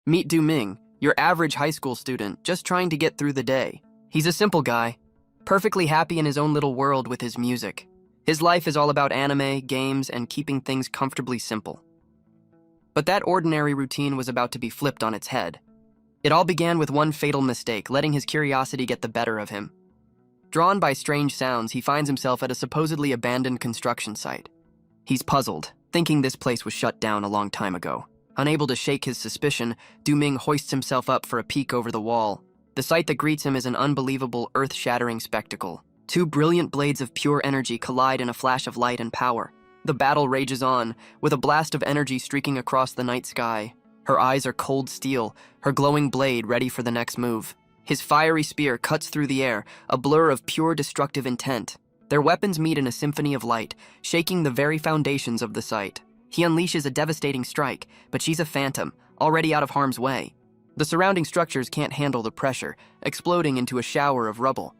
Meet Du Ming, your average high school student, just trying to get through the day. He's a simple guy, perfectly happy in his own little world with his music. His life is all about anime, games, and keeping things comfortably simple. But that ordinary routine was about to be flipped on its head. It all began with one fatal mistake, letting his curiosity get the better of him. Drawn by strange sounds, he finds himself at a supposedly abandoned construction site. He's puzzled, thinking this place was shut down a long time ago. Unable to shake his suspicion, Du Ming hoists himself up for a peek over the wall. The sight that greets him is an unbelievable, earth-shattering spectacle. Two brilliant blades of pure energy collide in a flash of light and power. The battle rages on, with a blast of energy streaking across the night sky. Her eyes are cold steel, her glowing blade ready for the next move. His fiery spear cuts through the air, a blur of pure destructive intent. Their weapons meet in a symphony of light, shaking the very foundations of the site. He unleashes a devastating strike, but she's a phantom, already out of harm's way. The surrounding structures can't handle the pressure, exploding into a shower of rubble.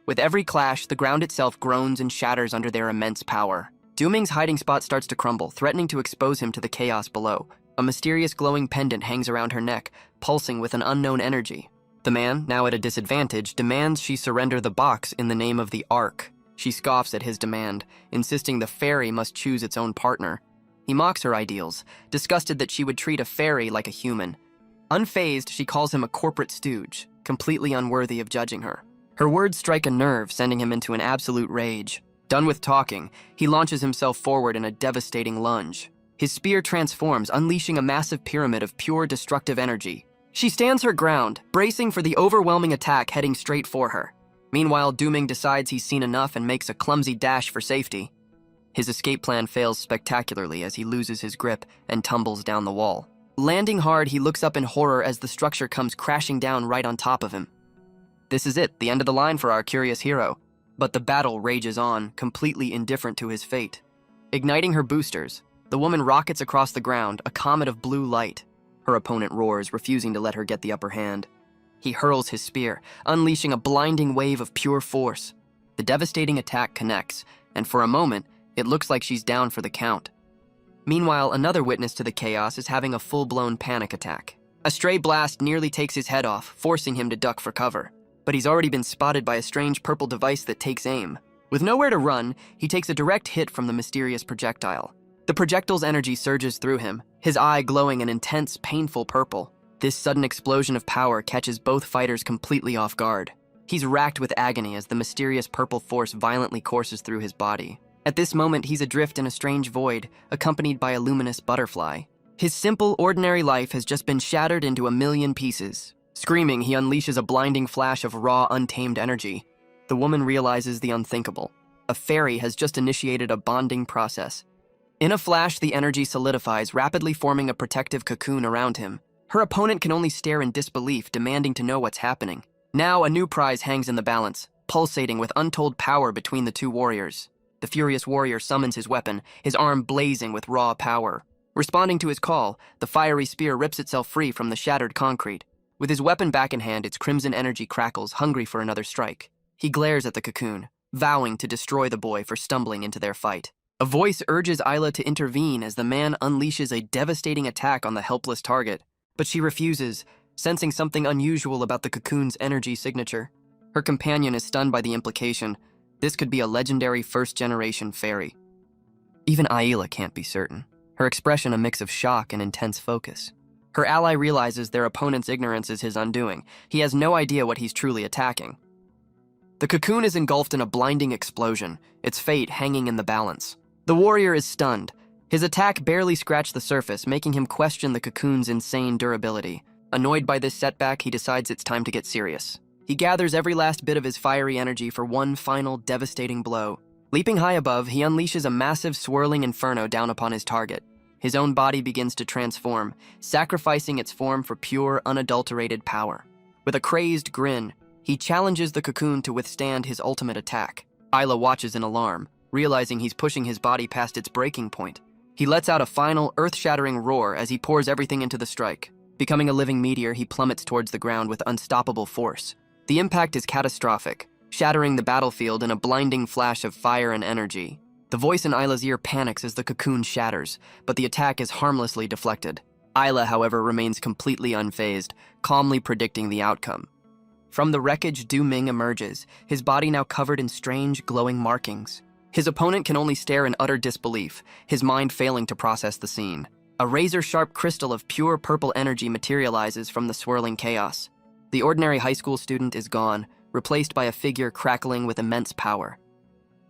With every clash, the ground itself groans and shatters under their immense power. Du Ming's hiding spot starts to crumble, threatening to expose him to the chaos below. A mysterious glowing pendant hangs around her neck, pulsing with an unknown energy. The man, now at a disadvantage, demands she surrender the box in the name of the Ark. She scoffs at his demand, insisting the fairy must choose its own partner. He mocks her ideals, disgusted that she would treat a fairy like a human. Unfazed, she calls him a corporate stooge, completely unworthy of judging her. Her words strike a nerve, sending him into an absolute rage. Done with talking, he launches himself forward in a devastating lunge. His spear transforms, unleashing a massive pyramid of pure destructive energy. She stands her ground, bracing for the overwhelming attack heading straight for her. Meanwhile, Du Ming decides he's seen enough and makes a clumsy dash for safety. His escape plan fails spectacularly as he loses his grip and tumbles down the wall. Landing hard, he looks up in horror as the structure comes crashing down right on top of him. This is it, the end of the line for our curious hero. But the battle rages on, completely indifferent to his fate. Igniting her boosters, the woman rockets across the ground, a comet of blue light. Her opponent roars, refusing to let her get the upper hand. He hurls his spear, unleashing a blinding wave of pure force. The devastating attack connects, and for a moment, it looks like she's down for the count. Meanwhile, another witness to the chaos is having a full-blown panic attack. A stray blast nearly takes his head off, forcing him to duck for cover. But he's already been spotted by a strange purple device that takes aim. With nowhere to run, he takes a direct hit from the mysterious projectile. The projectile's energy surges through him, his eye glowing an intense, painful purple. This sudden explosion of power catches both fighters completely off guard. He's racked with agony as the mysterious purple force violently courses through his body. At this moment, he's adrift in a strange void, accompanied by a luminous butterfly. His simple, ordinary life has just been shattered into a million pieces. Screaming, he unleashes a blinding flash of raw, untamed energy. The woman realizes the unthinkable. A fairy has just initiated a bonding process. In a flash, the energy solidifies, rapidly forming a protective cocoon around him. Her opponent can only stare in disbelief, demanding to know what's happening. Now, a new prize hangs in the balance, pulsating with untold power between the two warriors. The furious warrior summons his weapon, his arm blazing with raw power. Responding to his call, the fiery spear rips itself free from the shattered concrete. With his weapon back in hand, its crimson energy crackles, hungry for another strike. He glares at the cocoon, vowing to destroy the boy for stumbling into their fight. A voice urges Isla to intervene as the man unleashes a devastating attack on the helpless target. But she refuses, sensing something unusual about the cocoon's energy signature. Her companion is stunned by the implication. This could be a legendary first-generation fairy. Even Ayla can't be certain, her expression a mix of shock and intense focus. Her ally realizes their opponent's ignorance is his undoing. He has no idea what he's truly attacking. The cocoon is engulfed in a blinding explosion, its fate hanging in the balance. The warrior is stunned. His attack barely scratched the surface, making him question the cocoon's insane durability. Annoyed by this setback, he decides it's time to get serious. He gathers every last bit of his fiery energy for one final, devastating blow. Leaping high above, he unleashes a massive, swirling inferno down upon his target. His own body begins to transform, sacrificing its form for pure, unadulterated power. With a crazed grin, he challenges the cocoon to withstand his ultimate attack. Isla watches in alarm, realizing he's pushing his body past its breaking point. He lets out a final, earth-shattering roar as he pours everything into the strike. Becoming a living meteor, he plummets towards the ground with unstoppable force. The impact is catastrophic, shattering the battlefield in a blinding flash of fire and energy. The voice in Isla's ear panics as the cocoon shatters, but the attack is harmlessly deflected. Isla, however, remains completely unfazed, calmly predicting the outcome. From the wreckage, Du Ming emerges, his body now covered in strange, glowing markings. His opponent can only stare in utter disbelief, his mind failing to process the scene. A razor-sharp crystal of pure purple energy materializes from the swirling chaos. The ordinary high school student is gone, replaced by a figure crackling with immense power.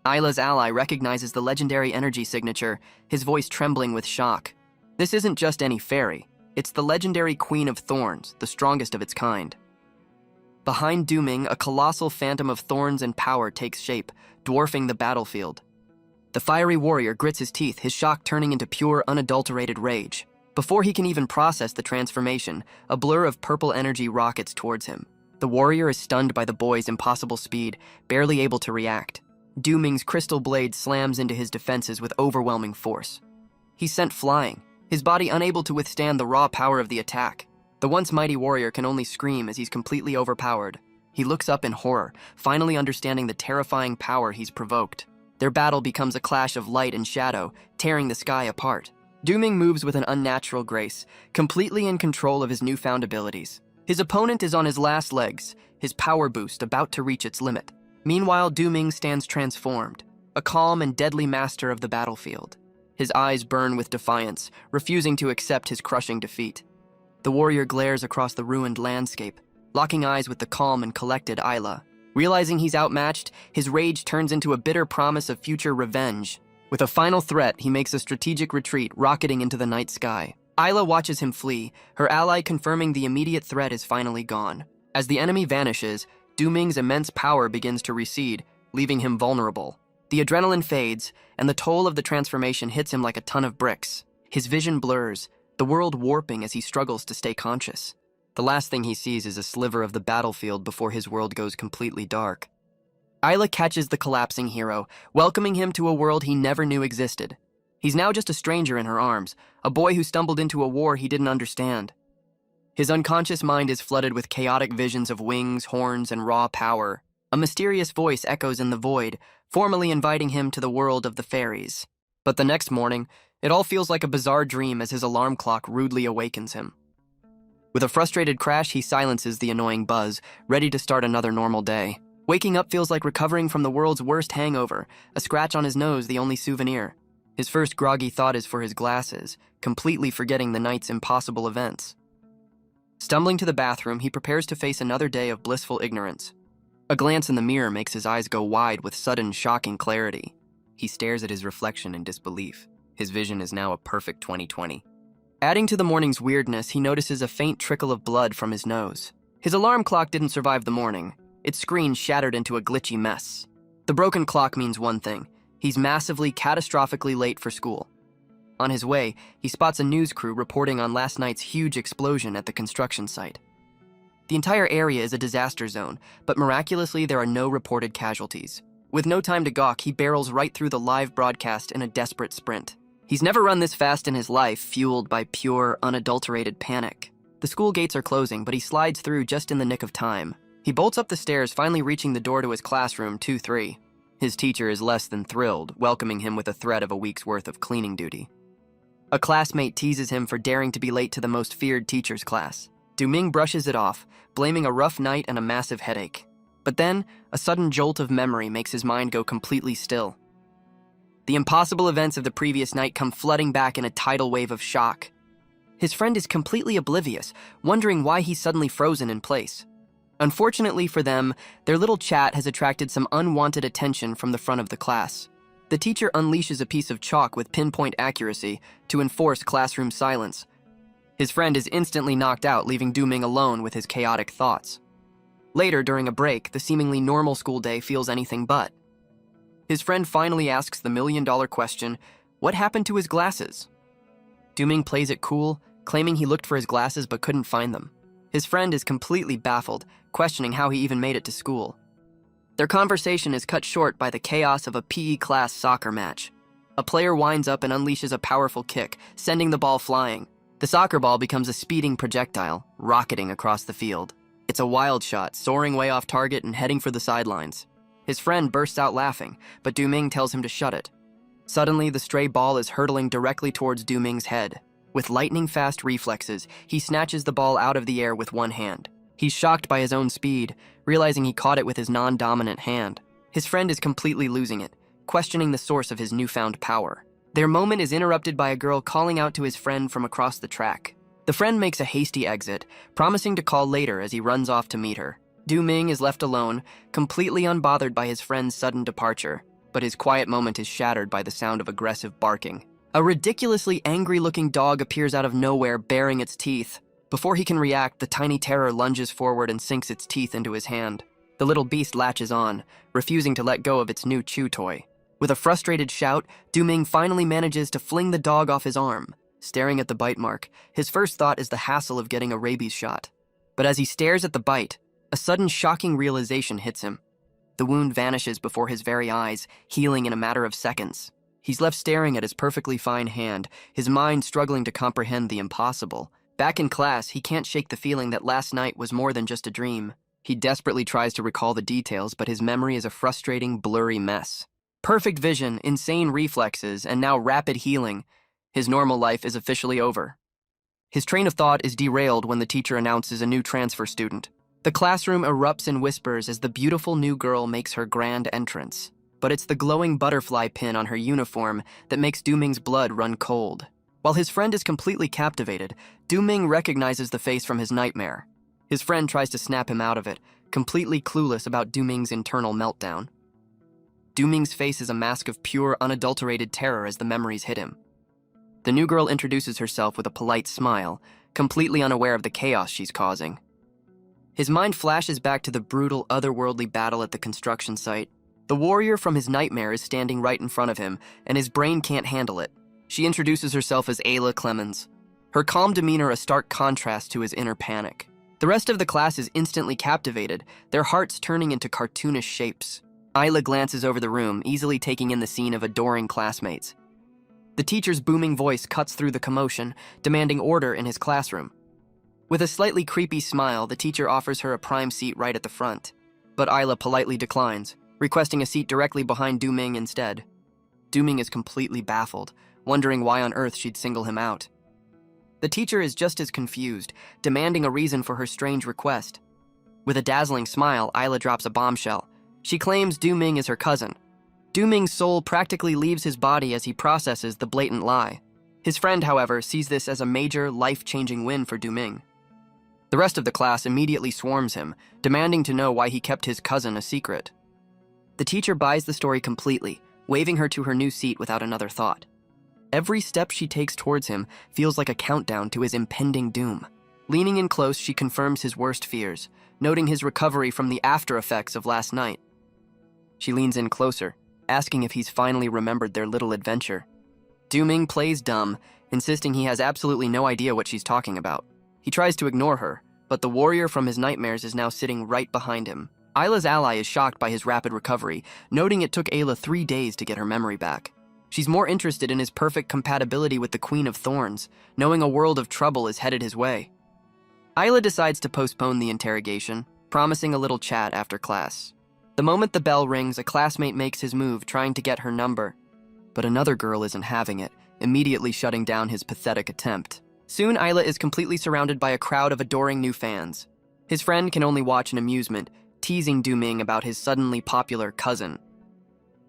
Isla's ally recognizes the legendary energy signature, his voice trembling with shock. This isn't just any fairy, it's the legendary Queen of Thorns, the strongest of its kind. Behind Du Ming, a colossal phantom of thorns and power takes shape, dwarfing the battlefield. The fiery warrior grits his teeth, his shock turning into pure, unadulterated rage. Before he can even process the transformation, a blur of purple energy rockets towards him. The warrior is stunned by the boy's impossible speed, barely able to react. Du Ming's crystal blade slams into his defenses with overwhelming force. He's sent flying, his body unable to withstand the raw power of the attack. The once mighty warrior can only scream as he's completely overpowered. He looks up in horror, finally understanding the terrifying power he's provoked. Their battle becomes a clash of light and shadow, tearing the sky apart. Du Ming moves with an unnatural grace, completely in control of his newfound abilities. His opponent is on his last legs, his power boost about to reach its limit. Meanwhile, Du Ming stands transformed, a calm and deadly master of the battlefield. His eyes burn with defiance, refusing to accept his crushing defeat. The warrior glares across the ruined landscape, locking eyes with the calm and collected Isla. Realizing he's outmatched, his rage turns into a bitter promise of future revenge. With a final threat, he makes a strategic retreat, rocketing into the night sky. Isla watches him flee, her ally confirming the immediate threat is finally gone. As the enemy vanishes, Du Ming's immense power begins to recede, leaving him vulnerable. The adrenaline fades, and the toll of the transformation hits him like a ton of bricks. His vision blurs, the world warping as he struggles to stay conscious. The last thing he sees is a sliver of the battlefield before his world goes completely dark. Isla catches the collapsing hero, welcoming him to a world he never knew existed. He's now just a stranger in her arms, a boy who stumbled into a war he didn't understand. His unconscious mind is flooded with chaotic visions of wings, horns, and raw power. A mysterious voice echoes in the void, formally inviting him to the world of the fairies. But the next morning, it all feels like a bizarre dream as his alarm clock rudely awakens him. With a frustrated crash, he silences the annoying buzz, ready to start another normal day. Waking up feels like recovering from the world's worst hangover, a scratch on his nose the only souvenir. His first groggy thought is for his glasses, completely forgetting the night's impossible events. Stumbling to the bathroom, he prepares to face another day of blissful ignorance. A glance in the mirror makes his eyes go wide with sudden, shocking clarity. He stares at his reflection in disbelief. His vision is now a perfect 20/20. Adding to the morning's weirdness, he notices a faint trickle of blood from his nose. His alarm clock didn't survive the morning. Its screen shattered into a glitchy mess. The broken clock means one thing: he's massively, catastrophically late for school. On his way, he spots a news crew reporting on last night's huge explosion at the construction site. The entire area is a disaster zone, but miraculously there are no reported casualties. With no time to gawk, he barrels right through the live broadcast in a desperate sprint. He's never run this fast in his life, fueled by pure, unadulterated panic. The school gates are closing, but he slides through just in the nick of time. He bolts up the stairs, finally reaching the door to his classroom 2-3. His teacher is less than thrilled, welcoming him with a threat of a week's worth of cleaning duty. A classmate teases him for daring to be late to the most feared teacher's class. Du Ming brushes it off, blaming a rough night and a massive headache. But then, a sudden jolt of memory makes his mind go completely still. The impossible events of the previous night come flooding back in a tidal wave of shock. His friend is completely oblivious, wondering why he's suddenly frozen in place. Unfortunately for them, their little chat has attracted some unwanted attention from the front of the class. The teacher unleashes a piece of chalk with pinpoint accuracy to enforce classroom silence. His friend is instantly knocked out, leaving Du Ming alone with his chaotic thoughts. Later, during a break, the seemingly normal school day feels anything but. His friend finally asks the million-dollar question, what happened to his glasses? Du Ming plays it cool, claiming he looked for his glasses but couldn't find them. His friend is completely baffled, questioning how he even made it to school. Their conversation is cut short by the chaos of a PE class soccer match. A player winds up and unleashes a powerful kick, sending the ball flying. The soccer ball becomes a speeding projectile, rocketing across the field. It's a wild shot, soaring way off target and heading for the sidelines. His friend bursts out laughing, but Du Ming tells him to shut it. Suddenly, the stray ball is hurtling directly towards Du Ming's head. With lightning-fast reflexes, he snatches the ball out of the air with one hand. He's shocked by his own speed, realizing he caught it with his non-dominant hand. His friend is completely losing it, questioning the source of his newfound power. Their moment is interrupted by a girl calling out to his friend from across the track. The friend makes a hasty exit, promising to call later as he runs off to meet her. Du-Ming is left alone, completely unbothered by his friend's sudden departure, but his quiet moment is shattered by the sound of aggressive barking. A ridiculously angry-looking dog appears out of nowhere, baring its teeth. Before he can react, the tiny terror lunges forward and sinks its teeth into his hand. The little beast latches on, refusing to let go of its new chew toy. With a frustrated shout, Du-Ming finally manages to fling the dog off his arm. Staring at the bite mark, his first thought is the hassle of getting a rabies shot. But as he stares at the bite, a sudden shocking realization hits him. The wound vanishes before his very eyes, healing in a matter of seconds. He's left staring at his perfectly fine hand, his mind struggling to comprehend the impossible. Back in class, he can't shake the feeling that last night was more than just a dream. He desperately tries to recall the details, but his memory is a frustrating, blurry mess. Perfect vision, insane reflexes, and now rapid healing. His normal life is officially over. His train of thought is derailed when the teacher announces a new transfer student. The classroom erupts in whispers as the beautiful new girl makes her grand entrance. But it's the glowing butterfly pin on her uniform that makes Du-Ming's blood run cold. While his friend is completely captivated, Du-Ming recognizes the face from his nightmare. His friend tries to snap him out of it, completely clueless about Du-Ming's internal meltdown. Du-Ming's face is a mask of pure, unadulterated terror as the memories hit him. The new girl introduces herself with a polite smile, completely unaware of the chaos she's causing. His mind flashes back to the brutal, otherworldly battle at the construction site. The warrior from his nightmare is standing right in front of him, and his brain can't handle it. She introduces herself as Ayla Clemens, her calm demeanor a stark contrast to his inner panic. The rest of the class is instantly captivated, their hearts turning into cartoonish shapes. Ayla glances over the room, easily taking in the scene of adoring classmates. The teacher's booming voice cuts through the commotion, demanding order in his classroom. With a slightly creepy smile, the teacher offers her a prime seat right at the front. But Ayla politely declines, requesting a seat directly behind Du-Ming instead. Du-Ming is completely baffled, wondering why on earth she'd single him out. The teacher is just as confused, demanding a reason for her strange request. With a dazzling smile, Ayla drops a bombshell. She claims Du-Ming is her cousin. Du-Ming's soul practically leaves his body as he processes the blatant lie. His friend, however, sees this as a major, life-changing win for Du-Ming. The rest of the class immediately swarms him, demanding to know why he kept his cousin a secret. The teacher buys the story completely, waving her to her new seat without another thought. Every step she takes towards him feels like a countdown to his impending doom. Leaning in close, she confirms his worst fears, noting his recovery from the after effects of last night. She leans in closer, asking if he's finally remembered their little adventure. Du-Ming plays dumb, insisting he has absolutely no idea what she's talking about. He tries to ignore her, but the warrior from his nightmares is now sitting right behind him. Ayla's ally is shocked by his rapid recovery, noting it took Ayla 3 days to get her memory back. She's more interested in his perfect compatibility with the Queen of Thorns, knowing a world of trouble is headed his way. Ayla decides to postpone the interrogation, promising a little chat after class. The moment the bell rings, a classmate makes his move, trying to get her number. But another girl isn't having it, immediately shutting down his pathetic attempt. Soon, Ayla is completely surrounded by a crowd of adoring new fans. His friend can only watch in amusement, teasing Du-Ming about his suddenly popular cousin.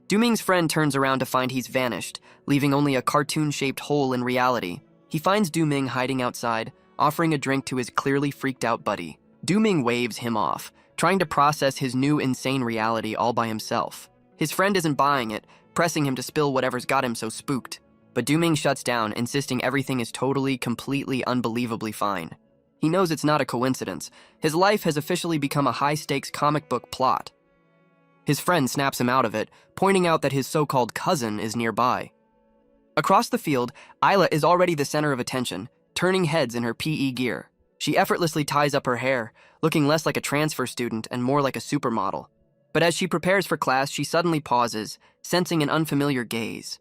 Du-Ming's friend turns around to find he's vanished, leaving only a cartoon-shaped hole in reality. He finds Du-Ming hiding outside, offering a drink to his clearly freaked-out buddy. Du-Ming waves him off, trying to process his new insane reality all by himself. His friend isn't buying it, pressing him to spill whatever's got him so spooked. But Du-Ming shuts down, insisting everything is totally, completely, unbelievably fine. He knows it's not a coincidence. His life has officially become a high-stakes comic book plot. His friend snaps him out of it, pointing out that his so-called cousin is nearby. Across the field, Ayla is already the center of attention, turning heads in her PE gear. She effortlessly ties up her hair, looking less like a transfer student and more like a supermodel. But as she prepares for class, she suddenly pauses, sensing an unfamiliar gaze.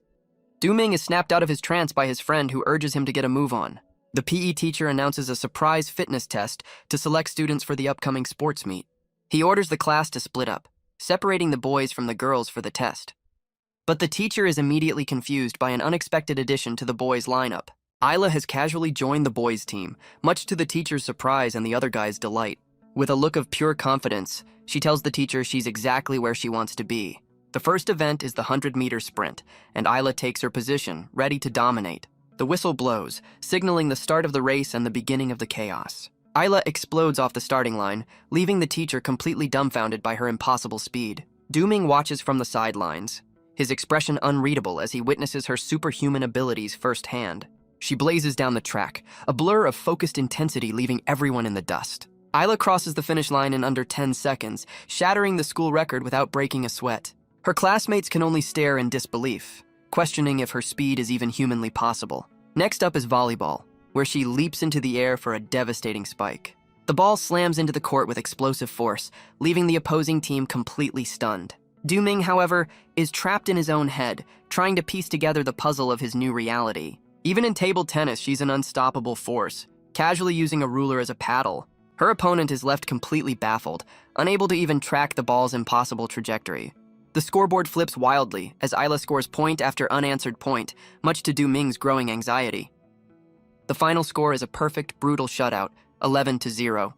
Du-Ming is snapped out of his trance by his friend, who urges him to get a move on. The PE teacher announces a surprise fitness test to select students for the upcoming sports meet. He orders the class to split up, separating the boys from the girls for the test. But the teacher is immediately confused by an unexpected addition to the boys' lineup. Isla has casually joined the boys' team, much to the teacher's surprise and the other guy's delight. With a look of pure confidence, she tells the teacher she's exactly where she wants to be. The first event is the 100-meter sprint, and Isla takes her position, ready to dominate. The whistle blows, signaling the start of the race and the beginning of the chaos. Isla explodes off the starting line, leaving the teacher completely dumbfounded by her impossible speed. Dooming watches from the sidelines, his expression unreadable as he witnesses her superhuman abilities firsthand. She blazes down the track, a blur of focused intensity leaving everyone in the dust. Isla crosses the finish line in under 10 seconds, shattering the school record without breaking a sweat. Her classmates can only stare in disbelief, questioning if her speed is even humanly possible. Next up is volleyball, where she leaps into the air for a devastating spike. The ball slams into the court with explosive force, leaving the opposing team completely stunned. Dooming, however, is trapped in his own head, trying to piece together the puzzle of his new reality. Even in table tennis, she's an unstoppable force, casually using a ruler as a paddle. Her opponent is left completely baffled, unable to even track the ball's impossible trajectory. The scoreboard flips wildly as Isla scores point after unanswered point, much to Dooming's growing anxiety. The final score is a perfect, brutal shutout, 11-0.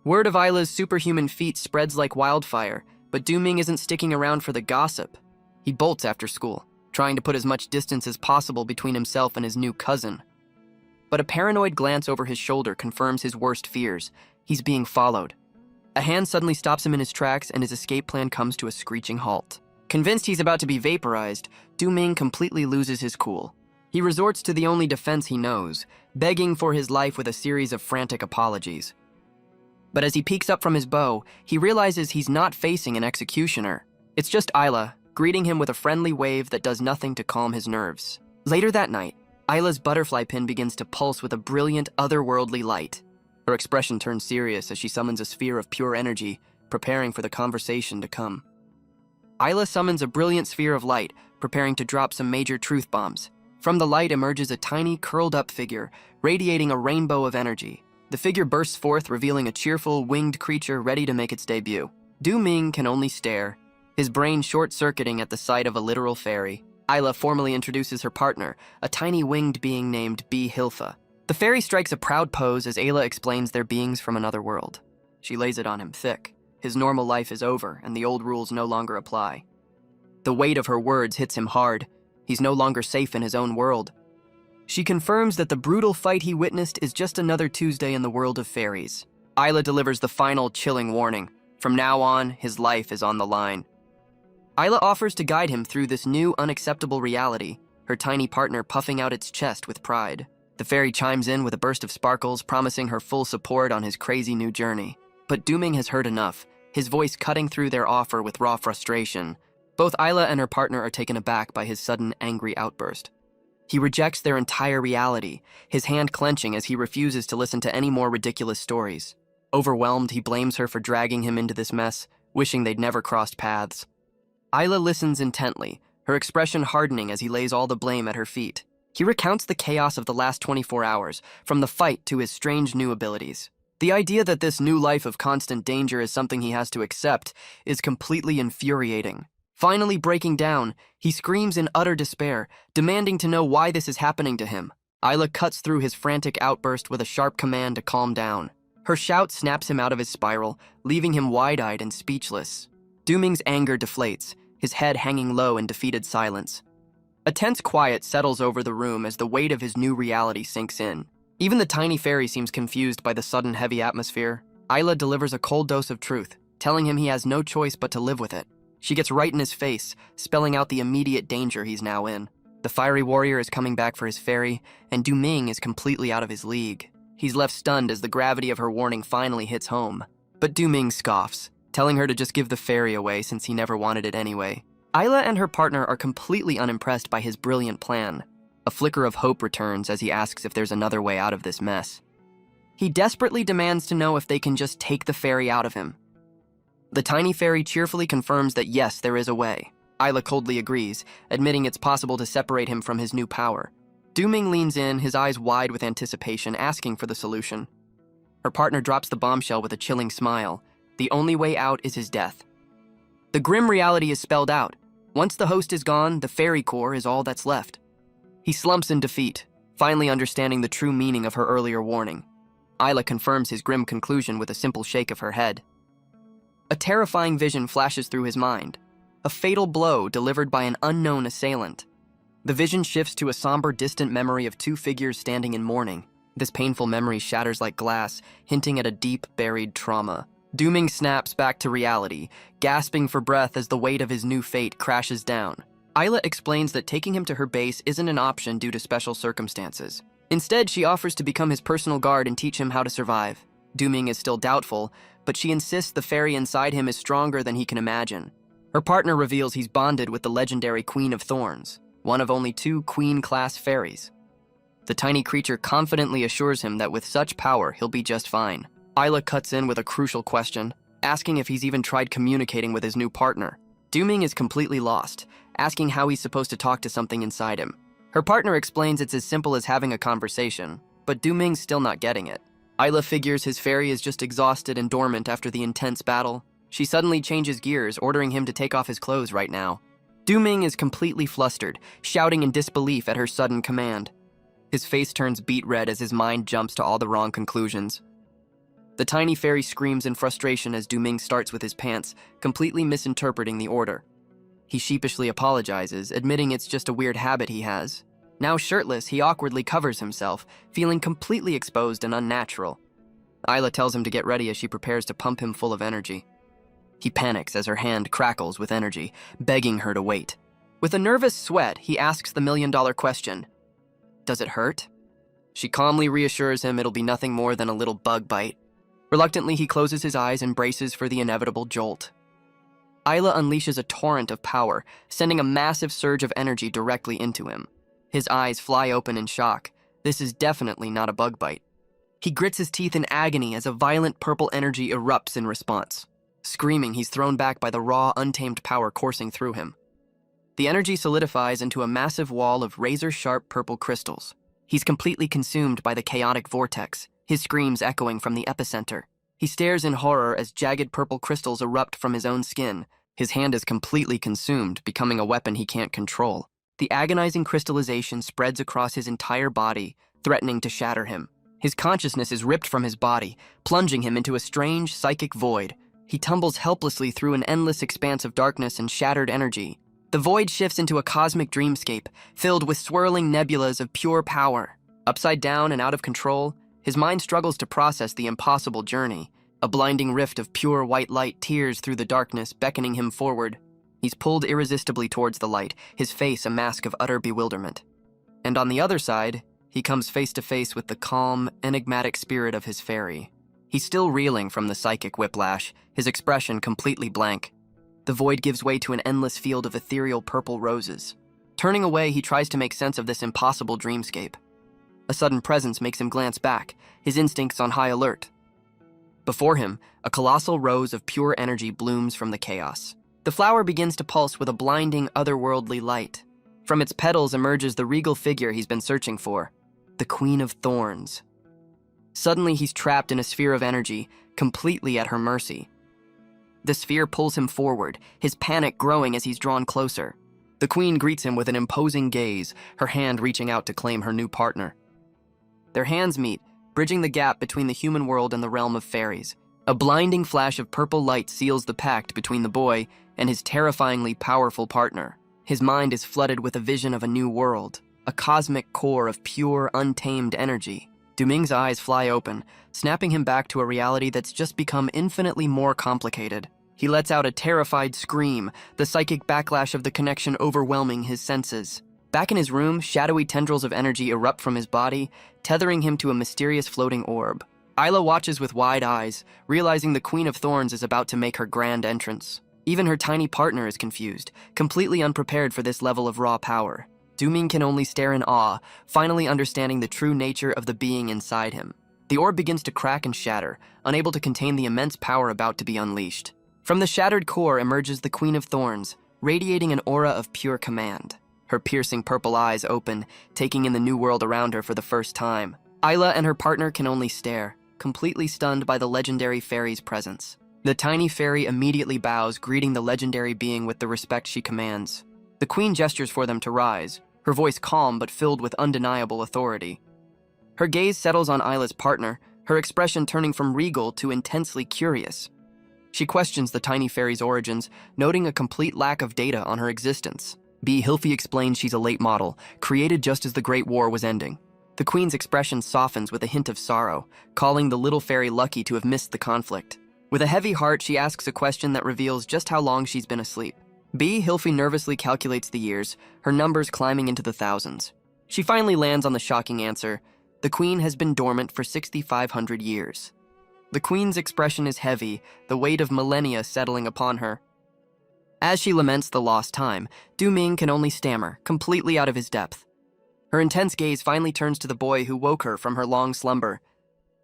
Word of Isla's superhuman feat spreads like wildfire, but Dooming isn't sticking around for the gossip. He bolts after school, trying to put as much distance as possible between himself and his new cousin. But a paranoid glance over his shoulder confirms his worst fears. He's being followed. A hand suddenly stops him in his tracks and his escape plan comes to a screeching halt. Convinced he's about to be vaporized, Dooming completely loses his cool. He resorts to the only defense he knows, begging for his life with a series of frantic apologies. But as he peeks up from his bow, he realizes he's not facing an executioner. It's just Isla, greeting him with a friendly wave that does nothing to calm his nerves. Later that night, Isla's butterfly pin begins to pulse with a brilliant, otherworldly light. Her expression turns serious as she summons a sphere of pure energy, preparing for the conversation to come. Isla summons a brilliant sphere of light, preparing to drop some major truth bombs. From the light emerges a tiny, curled-up figure, radiating a rainbow of energy. The figure bursts forth, revealing a cheerful, winged creature ready to make its debut. Dooming can only stare, his brain short-circuiting at the sight of a literal fairy. Isla formally introduces her partner, a tiny winged being named B. Hilfa. The fairy strikes a proud pose as Ayla explains their beings from another world. She lays it on him thick. His normal life is over, and the old rules no longer apply. The weight of her words hits him hard. He's no longer safe in his own world. She confirms that the brutal fight he witnessed is just another Tuesday in the world of fairies. Isla delivers the final chilling warning. From now on, his life is on the line. Isla offers to guide him through this new, unacceptable reality, her tiny partner puffing out its chest with pride. The fairy chimes in with a burst of sparkles, promising her full support on his crazy new journey. But Dooming has heard enough, his voice cutting through their offer with raw frustration. Both Isla and her partner are taken aback by his sudden, angry outburst. He rejects their entire reality, his hand clenching as he refuses to listen to any more ridiculous stories. Overwhelmed, he blames her for dragging him into this mess, wishing they'd never crossed paths. Isla listens intently, her expression hardening as he lays all the blame at her feet. He recounts the chaos of the last 24 hours, from the fight to his strange new abilities. The idea that this new life of constant danger is something he has to accept is completely infuriating. Finally breaking down, he screams in utter despair, demanding to know why this is happening to him. Isla cuts through his frantic outburst with a sharp command to calm down. Her shout snaps him out of his spiral, leaving him wide-eyed and speechless. Dooming's anger deflates, his head hanging low in defeated silence. A tense quiet settles over the room as the weight of his new reality sinks in. Even the tiny fairy seems confused by the sudden heavy atmosphere. Isla delivers a cold dose of truth, telling him he has no choice but to live with it. She gets right in his face, spelling out the immediate danger he's now in. The fiery warrior is coming back for his fairy, and Dooming is completely out of his league. He's left stunned as the gravity of her warning finally hits home. But Dooming scoffs, telling her to just give the fairy away since he never wanted it anyway. Isla and her partner are completely unimpressed by his brilliant plan. A flicker of hope returns as he asks if there's another way out of this mess. He desperately demands to know if they can just take the fairy out of him. The tiny fairy cheerfully confirms that yes, there is a way. Isla coldly agrees, admitting it's possible to separate him from his new power. Dooming leans in, his eyes wide with anticipation, asking for the solution. Her partner drops the bombshell with a chilling smile. The only way out is his death. The grim reality is spelled out. Once the host is gone, the fairy core is all that's left. He slumps in defeat, finally understanding the true meaning of her earlier warning. Isla confirms his grim conclusion with a simple shake of her head. A terrifying vision flashes through his mind, a fatal blow delivered by an unknown assailant. The vision shifts to a somber, distant memory of two figures standing in mourning. This painful memory shatters like glass, hinting at a deep, buried trauma. Dooming snaps back to reality, gasping for breath as the weight of his new fate crashes down. Isla explains that taking him to her base isn't an option due to special circumstances. Instead, she offers to become his personal guard and teach him how to survive. Dooming is still doubtful, but she insists the fairy inside him is stronger than he can imagine. Her partner reveals he's bonded with the legendary Queen of Thorns, one of only 2 Queen-class fairies. The tiny creature confidently assures him that with such power, he'll be just fine. Isla cuts in with a crucial question, asking if he's even tried communicating with his new partner. Dooming is completely lost, asking how he's supposed to talk to something inside him. Her partner explains it's as simple as having a conversation, but Dooming's still not getting it. Isla figures his fairy is just exhausted and dormant after the intense battle. She suddenly changes gears, ordering him to take off his clothes right now. Dooming is completely flustered, shouting in disbelief at her sudden command. His face turns beet red as his mind jumps to all the wrong conclusions. The tiny fairy screams in frustration as Dooming starts with his pants, completely misinterpreting the order. He sheepishly apologizes, admitting it's just a weird habit he has. Now shirtless, he awkwardly covers himself, feeling completely exposed and unnatural. Isla tells him to get ready as she prepares to pump him full of energy. He panics as her hand crackles with energy, begging her to wait. With a nervous sweat, he asks the million-dollar question, "Does it hurt?" She calmly reassures him it'll be nothing more than a little bug bite. Reluctantly, he closes his eyes and braces for the inevitable jolt. Isla unleashes a torrent of power, sending a massive surge of energy directly into him. His eyes fly open in shock. This is definitely not a bug bite. He grits his teeth in agony as a violent purple energy erupts in response. Screaming, he's thrown back by the raw, untamed power coursing through him. The energy solidifies into a massive wall of razor-sharp purple crystals. He's completely consumed by the chaotic vortex, his screams echoing from the epicenter. He stares in horror as jagged purple crystals erupt from his own skin. His hand is completely consumed, becoming a weapon he can't control. The agonizing crystallization spreads across his entire body, threatening to shatter him. His consciousness is ripped from his body, plunging him into a strange psychic void. He tumbles helplessly through an endless expanse of darkness and shattered energy. The void shifts into a cosmic dreamscape, filled with swirling nebulas of pure power. Upside down and out of control, his mind struggles to process the impossible journey. A blinding rift of pure white light tears through the darkness, beckoning him forward. He's pulled irresistibly towards the light, his face a mask of utter bewilderment. And on the other side, he comes face to face with the calm, enigmatic spirit of his fairy. He's still reeling from the psychic whiplash, his expression completely blank. The void gives way to an endless field of ethereal purple roses. Turning away, he tries to make sense of this impossible dreamscape. A sudden presence makes him glance back, his instincts on high alert. Before him, a colossal rose of pure energy blooms from the chaos. The flower begins to pulse with a blinding, otherworldly light. From its petals emerges the regal figure he's been searching for, the Queen of Thorns. Suddenly, he's trapped in a sphere of energy, completely at her mercy. The sphere pulls him forward, his panic growing as he's drawn closer. The Queen greets him with an imposing gaze, her hand reaching out to claim her new partner. Their hands meet, bridging the gap between the human world and the realm of fairies. A blinding flash of purple light seals the pact between the boy and his terrifyingly powerful partner. His mind is flooded with a vision of a new world, a cosmic core of pure, untamed energy. Dooming's eyes fly open, snapping him back to a reality that's just become infinitely more complicated. He lets out a terrified scream, the psychic backlash of the connection overwhelming his senses. Back in his room, shadowy tendrils of energy erupt from his body, tethering him to a mysterious floating orb. Isla watches with wide eyes, realizing the Queen of Thorns is about to make her grand entrance. Even her tiny partner is confused, completely unprepared for this level of raw power. Dooming can only stare in awe, finally understanding the true nature of the being inside him. The orb begins to crack and shatter, unable to contain the immense power about to be unleashed. From the shattered core emerges the Queen of Thorns, radiating an aura of pure command. Her piercing purple eyes open, taking in the new world around her for the first time. Isla and her partner can only stare, completely stunned by the legendary fairy's presence. The tiny fairy immediately bows, greeting the legendary being with the respect she commands. The Queen gestures for them to rise, her voice calm but filled with undeniable authority. Her gaze settles on Isla's partner, her expression turning from regal to intensely curious. She questions the tiny fairy's origins, noting a complete lack of data on her existence. B. Hilfi explains she's a late model, created just as the Great War was ending. The queen's expression softens with a hint of sorrow, calling the little fairy lucky to have missed the conflict. With a heavy heart, she asks a question that reveals just how long she's been asleep. B. Hilfi nervously calculates the years, her numbers climbing into the thousands. She finally lands on the shocking answer: the queen has been dormant for 6,500 years. The queen's expression is heavy, the weight of millennia settling upon her. As she laments the lost time, Du Ming can only stammer, completely out of his depth. Her intense gaze finally turns to the boy who woke her from her long slumber.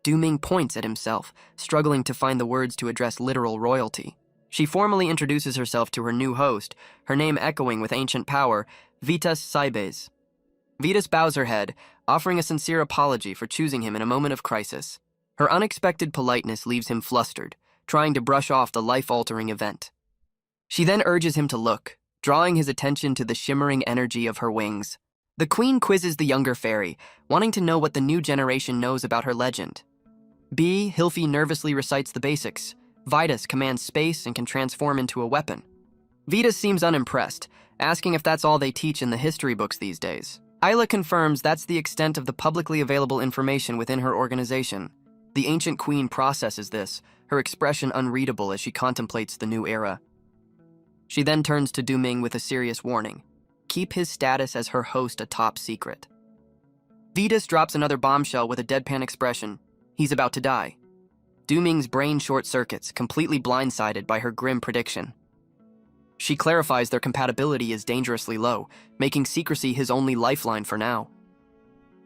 Du Ming points at himself, struggling to find the words to address literal royalty. She formally introduces herself to her new host, her name echoing with ancient power, Vitas Saibes. Vitas bows her head, offering a sincere apology for choosing him in a moment of crisis. Her unexpected politeness leaves him flustered, trying to brush off the life-altering event. She then urges him to look, drawing his attention to the shimmering energy of her wings. The queen quizzes the younger fairy, wanting to know what the new generation knows about her legend. B. Hilfi nervously recites the basics. Vitas commands space and can transform into a weapon. Vitas seems unimpressed, asking if that's all they teach in the history books these days. Isla confirms that's the extent of the publicly available information within her organization. The ancient queen processes this, her expression unreadable as she contemplates the new era. She then turns to Du Ming with a serious warning: keep his status as her host a top secret. Vitas drops another bombshell with a deadpan expression. He's about to die. Du Ming's brain short-circuits, completely blindsided by her grim prediction. She clarifies their compatibility is dangerously low, making secrecy his only lifeline for now.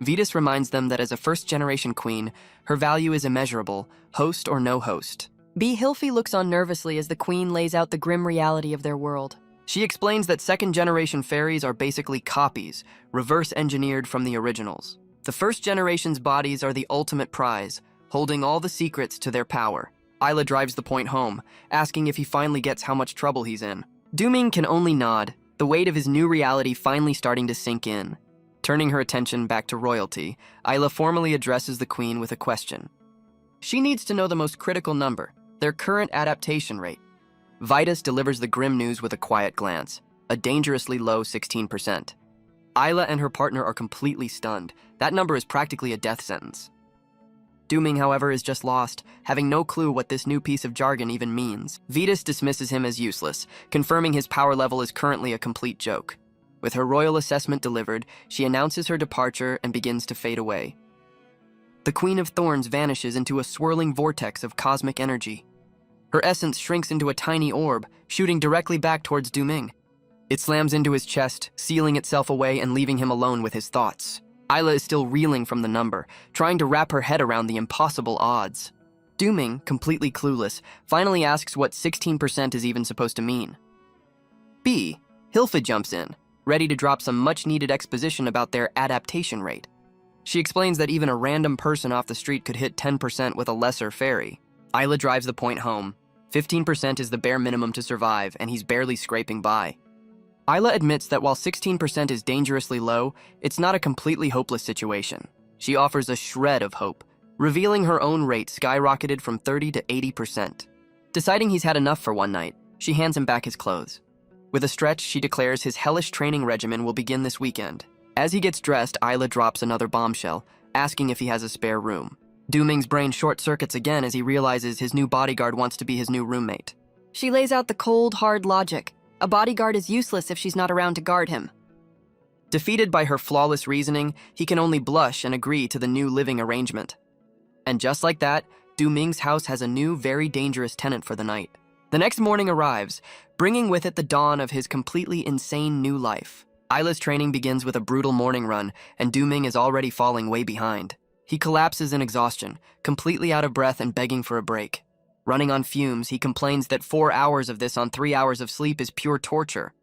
Vitas reminds them that as a first-generation queen, her value is immeasurable, host or no host. B. Hilfi looks on nervously as the queen lays out the grim reality of their world. She explains that second-generation fairies are basically copies, reverse-engineered from the originals. The first generation's bodies are the ultimate prize, holding all the secrets to their power. Isla drives the point home, asking if he finally gets how much trouble he's in. Du Ming can only nod, the weight of his new reality finally starting to sink in. Turning her attention back to royalty, Isla formally addresses the queen with a question. She needs to know the most critical number, their current adaptation rate. Vitas delivers the grim news with a quiet glance, a dangerously low 16%. Isla and her partner are completely stunned. That number is practically a death sentence. Du Ming, however, is just lost, having no clue what this new piece of jargon even means. Vitas dismisses him as useless, confirming his power level is currently a complete joke. With her royal assessment delivered, she announces her departure and begins to fade away. The Queen of Thorns vanishes into a swirling vortex of cosmic energy. Her essence shrinks into a tiny orb, shooting directly back towards Du Ming. It slams into his chest, sealing itself away and leaving him alone with his thoughts. Isla is still reeling from the number, trying to wrap her head around the impossible odds. Du Ming, completely clueless, finally asks what 16% is even supposed to mean. B. Hilfa jumps in, ready to drop some much-needed exposition about their adaptation rate. She explains that even a random person off the street could hit 10% with a lesser fairy. Isla drives the point home. 15% is the bare minimum to survive, and he's barely scraping by. Isla admits that while 16% is dangerously low, it's not a completely hopeless situation. She offers a shred of hope, revealing her own rate skyrocketed from 30 to 80%. Deciding he's had enough for one night, she hands him back his clothes. With a stretch, she declares his hellish training regimen will begin this weekend. As he gets dressed, Isla drops another bombshell, asking if he has a spare room. Du Ming's brain short-circuits again as he realizes his new bodyguard wants to be his new roommate. She lays out the cold, hard logic. A bodyguard is useless if she's not around to guard him. Defeated by her flawless reasoning, he can only blush and agree to the new living arrangement. And just like that, Du Ming's house has a new, very dangerous tenant for the night. The next morning arrives, bringing with it the dawn of his completely insane new life. Isla's training begins with a brutal morning run, and Du Ming is already falling way behind. He collapses in exhaustion, completely out of breath and begging for a break. Running on fumes, he complains that 4 hours of this on 3 hours of sleep is pure torture.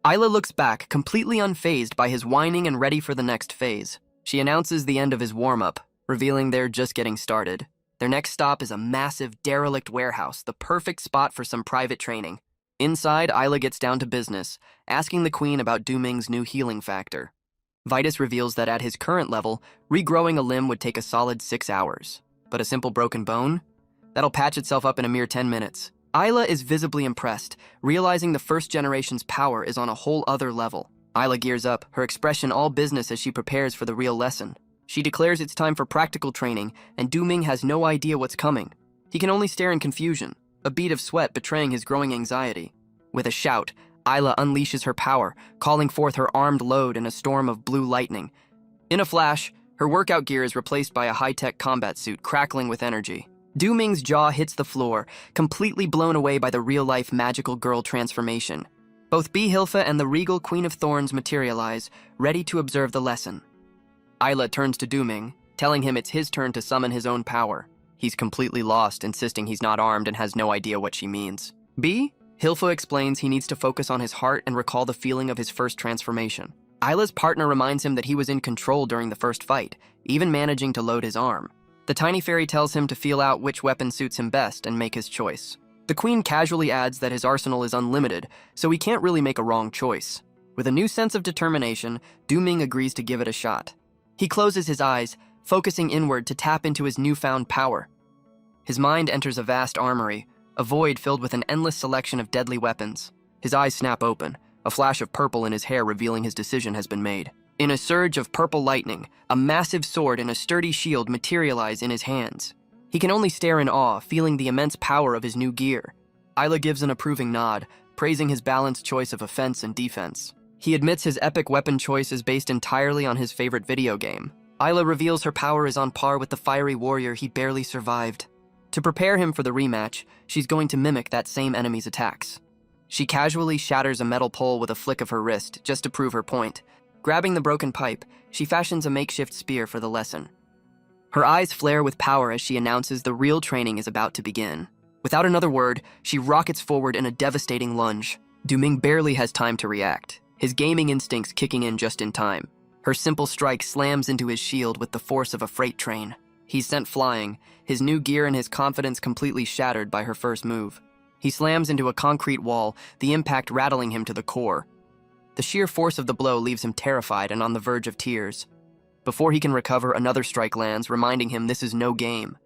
Isla looks back, completely unfazed by his whining and ready for the next phase. She announces the end of his warm-up, revealing they're just getting started. Their next stop is a massive, derelict warehouse, the perfect spot for some private training. Inside, Isla gets down to business, asking the queen about Duming's new healing factor. Vitus reveals that at his current level, regrowing a limb would take a solid 6 hours. But a simple broken bone? That'll patch itself up in a mere 10 minutes. Isla is visibly impressed, realizing the first generation's power is on a whole other level. Isla gears up, her expression all business as she prepares for the real lesson. She declares it's time for practical training, and Duming has no idea what's coming. He can only stare in confusion, a bead of sweat betraying his growing anxiety. With a shout, Isla unleashes her power, calling forth her armed load in a storm of blue lightning. In a flash, her workout gear is replaced by a high-tech combat suit crackling with energy. Duming's jaw hits the floor, completely blown away by the real-life magical girl transformation. Both Beehilfa and the regal Queen of Thorns materialize, ready to observe the lesson. Isla turns to Duming, telling him it's his turn to summon his own power. He's completely lost, insisting he's not armed and has no idea what she means. Hilfa explains he needs to focus on his heart and recall the feeling of his first transformation. Isla's partner reminds him that he was in control during the first fight, even managing to load his arm. The tiny fairy tells him to feel out which weapon suits him best and make his choice. The queen casually adds that his arsenal is unlimited, so he can't really make a wrong choice. With a new sense of determination, Duming agrees to give it a shot. He closes his eyes, focusing inward to tap into his newfound power. His mind enters a vast armory, a void filled with an endless selection of deadly weapons. His eyes snap open, a flash of purple in his hair revealing his decision has been made. In a surge of purple lightning, a massive sword and a sturdy shield materialize in his hands. He can only stare in awe, feeling the immense power of his new gear. Isla gives an approving nod, praising his balanced choice of offense and defense. He admits his epic weapon choice is based entirely on his favorite video game. Isla reveals her power is on par with the fiery warrior he barely survived. To prepare him for the rematch, she's going to mimic that same enemy's attacks. She casually shatters a metal pole with a flick of her wrist, just to prove her point. Grabbing the broken pipe, she fashions a makeshift spear for the lesson. Her eyes flare with power as she announces the real training is about to begin. Without another word, she rockets forward in a devastating lunge. Duming barely has time to react, his gaming instincts kicking in just in time. Her simple strike slams into his shield with the force of a freight train. He's sent flying, his new gear and his confidence completely shattered by her first move. He slams into a concrete wall, the impact rattling him to the core. The sheer force of the blow leaves him terrified and on the verge of tears. Before he can recover, another strike lands, reminding him this is no game.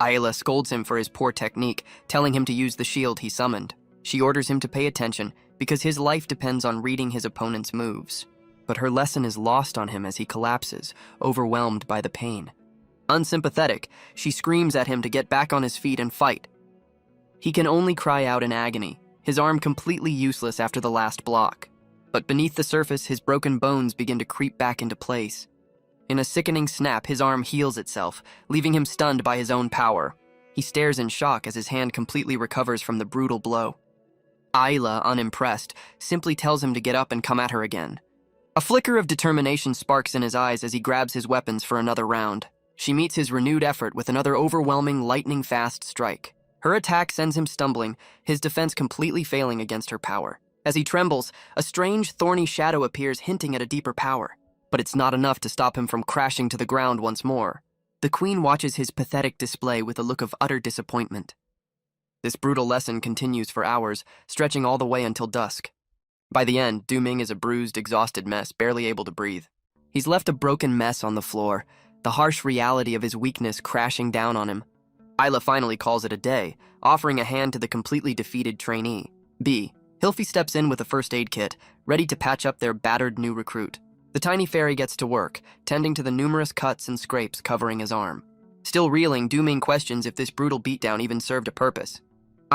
Isla scolds him for his poor technique, telling him to use the shield he summoned. She orders him to pay attention, because his life depends on reading his opponent's moves. But her lesson is lost on him as he collapses, overwhelmed by the pain. Unsympathetic, she screams at him to get back on his feet and fight. He can only cry out in agony, his arm completely useless after the last block. But beneath the surface, his broken bones begin to creep back into place. In a sickening snap, his arm heals itself, leaving him stunned by his own power. He stares in shock as his hand completely recovers from the brutal blow. Isla, unimpressed, simply tells him to get up and come at her again. A flicker of determination sparks in his eyes as he grabs his weapons for another round. She meets his renewed effort with another overwhelming, lightning-fast strike. Her attack sends him stumbling, his defense completely failing against her power. As he trembles, a strange, thorny shadow appears hinting at a deeper power. But it's not enough to stop him from crashing to the ground once more. The queen watches his pathetic display with a look of utter disappointment. This brutal lesson continues for hours, stretching all the way until dusk. By the end, Duming is a bruised, exhausted mess, barely able to breathe. He's left a broken mess on the floor, the harsh reality of his weakness crashing down on him. Isla finally calls it a day, offering a hand to the completely defeated trainee. Hilfi steps in with a first aid kit, ready to patch up their battered new recruit. The tiny fairy gets to work, tending to the numerous cuts and scrapes covering his arm. Still reeling, Duming questions if this brutal beatdown even served a purpose.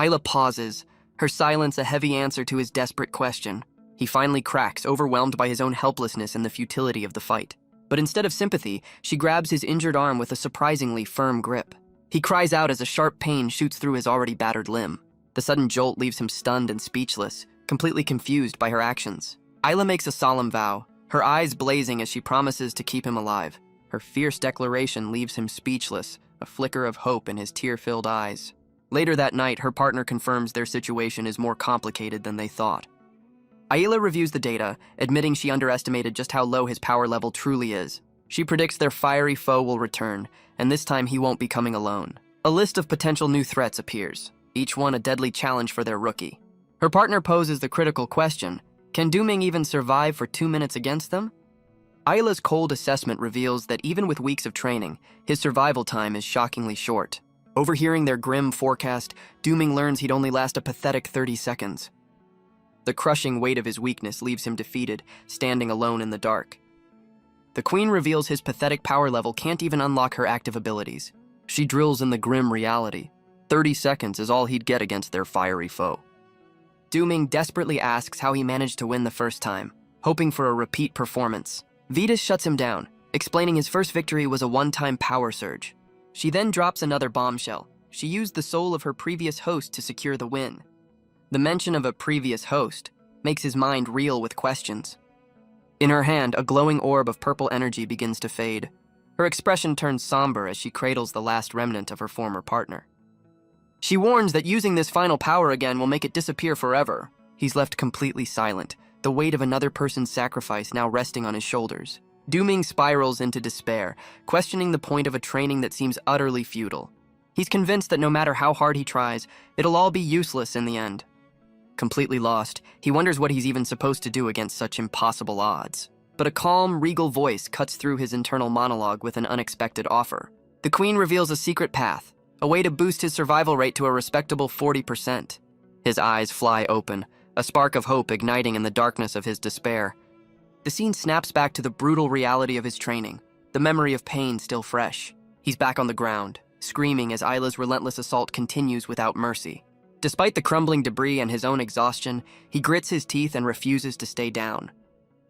Isla pauses, her silence a heavy answer to his desperate question. He finally cracks, overwhelmed by his own helplessness and the futility of the fight. But instead of sympathy, she grabs his injured arm with a surprisingly firm grip. He cries out as a sharp pain shoots through his already battered limb. The sudden jolt leaves him stunned and speechless, completely confused by her actions. Isla makes a solemn vow, her eyes blazing as she promises to keep him alive. Her fierce declaration leaves him speechless, a flicker of hope in his tear-filled eyes. Later that night, her partner confirms their situation is more complicated than they thought. Isla reviews the data, admitting she underestimated just how low his power level truly is. She predicts their fiery foe will return, and this time he won't be coming alone. A list of potential new threats appears, each one a deadly challenge for their rookie. Her partner poses the critical question, can Dooming even survive for 2 minutes against them? Ayla's cold assessment reveals that even with weeks of training, his survival time is shockingly short. Overhearing their grim forecast, Dooming learns he'd only last a pathetic 30 seconds. The crushing weight of his weakness leaves him defeated, standing alone in the dark. The Queen reveals his pathetic power level can't even unlock her active abilities. She drills in the grim reality. 30 seconds is all he'd get against their fiery foe. Dooming desperately asks how he managed to win the first time, hoping for a repeat performance. Vetus shuts him down, explaining his first victory was a one-time power surge. She then drops another bombshell. She used the soul of her previous host to secure the win. The mention of a previous host makes his mind reel with questions. In her hand, a glowing orb of purple energy begins to fade. Her expression turns somber as she cradles the last remnant of her former partner. She warns that using this final power again will make it disappear forever. He's left completely silent, the weight of another person's sacrifice now resting on his shoulders. Dooming spirals into despair, questioning the point of a training that seems utterly futile. He's convinced that no matter how hard he tries, it'll all be useless in the end. Completely lost, he wonders what he's even supposed to do against such impossible odds. But a calm, regal voice cuts through his internal monologue with an unexpected offer. The Queen reveals a secret path, a way to boost his survival rate to a respectable 40%. His eyes fly open, a spark of hope igniting in the darkness of his despair. The scene snaps back to the brutal reality of his training, the memory of pain still fresh. He's back on the ground, screaming as Ayla's relentless assault continues without mercy. Despite the crumbling debris and his own exhaustion, he grits his teeth and refuses to stay down.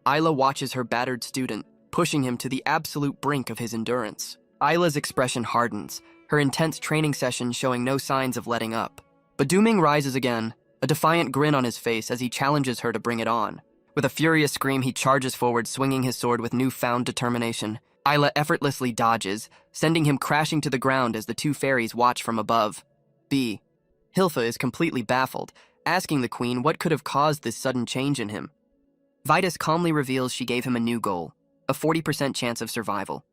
Ayla watches her battered student, pushing him to the absolute brink of his endurance. Ayla's expression hardens, her intense training session showing no signs of letting up. But Dooming rises again, a defiant grin on his face as he challenges her to bring it on. With a furious scream, he charges forward, swinging his sword with newfound determination. Ayla effortlessly dodges, sending him crashing to the ground as the two fairies watch from above. Hilfa is completely baffled, asking the Queen what could have caused this sudden change in him. Vitus calmly reveals she gave him a new goal, a 40% chance of survival.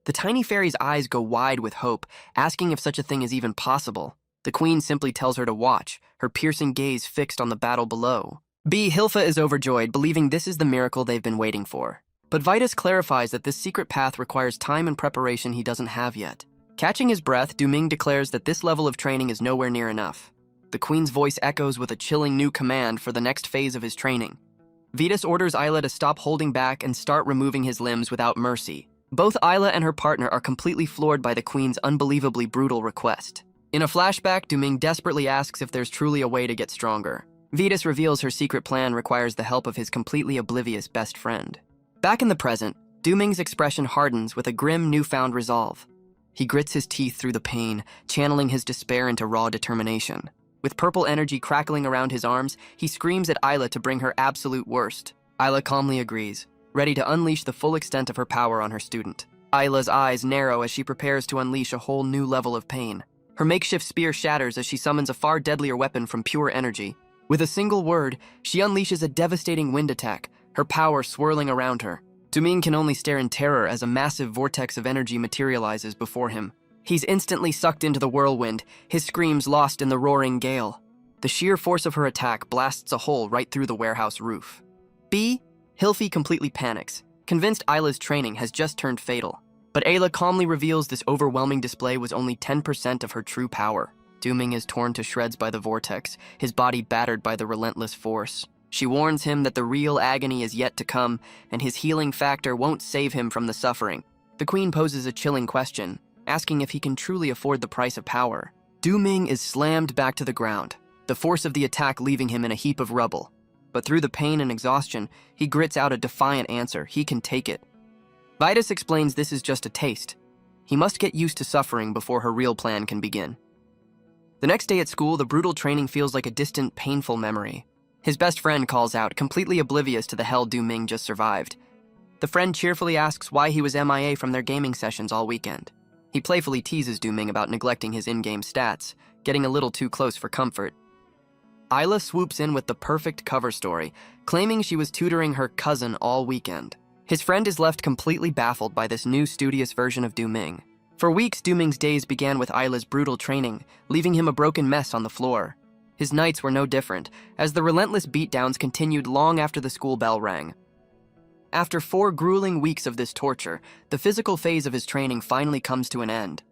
The tiny fairy's eyes go wide with hope, asking if such a thing is even possible. The Queen simply tells her to watch, her piercing gaze fixed on the battle below. Hilfa is overjoyed, believing this is the miracle they've been waiting for. But Vitus clarifies that this secret path requires time and preparation he doesn't have yet. Catching his breath, Dooming declares that this level of training is nowhere near enough. The Queen's voice echoes with a chilling new command for the next phase of his training. Vitus orders Ayla to stop holding back and start removing his limbs without mercy. Both Ayla and her partner are completely floored by the Queen's unbelievably brutal request. In a flashback, Dooming desperately asks if there's truly a way to get stronger. Vitus reveals her secret plan requires the help of his completely oblivious best friend. Back in the present, Dooming's expression hardens with a grim newfound resolve. He grits his teeth through the pain, channeling his despair into raw determination. With purple energy crackling around his arms, he screams at Ayla to bring her absolute worst. Ayla calmly agrees, ready to unleash the full extent of her power on her student. Ayla's eyes narrow as she prepares to unleash a whole new level of pain. Her makeshift spear shatters as she summons a far deadlier weapon from pure energy. With a single word, she unleashes a devastating wind attack, her power swirling around her. Dooming can only stare in terror as a massive vortex of energy materializes before him. He's instantly sucked into the whirlwind, his screams lost in the roaring gale. The sheer force of her attack blasts a hole right through the warehouse roof. Hilfi completely panics, convinced Ayla's training has just turned fatal. But Ayla calmly reveals this overwhelming display was only 10% of her true power. Dooming is torn to shreds by the vortex, his body battered by the relentless force. She warns him that the real agony is yet to come, and his healing factor won't save him from the suffering. The Queen poses a chilling question, asking if he can truly afford the price of power. Dooming is slammed back to the ground, the force of the attack leaving him in a heap of rubble. But through the pain and exhaustion, he grits out a defiant answer. He can take it. Vitus explains this is just a taste. He must get used to suffering before her real plan can begin. The next day at school, the brutal training feels like a distant, painful memory. His best friend calls out, completely oblivious to the hell Dooming just survived. The friend cheerfully asks why he was MIA from their gaming sessions all weekend. He playfully teases Dooming about neglecting his in-game stats, getting a little too close for comfort. Ayla swoops in with the perfect cover story, claiming she was tutoring her cousin all weekend. His friend is left completely baffled by this new studious version of Dooming. For weeks, Dooming's days began with Ayla's brutal training, leaving him a broken mess on the floor. His nights were no different, as the relentless beatdowns continued long after the school bell rang. After 4 grueling weeks of this torture, the physical phase of his training finally comes to an end.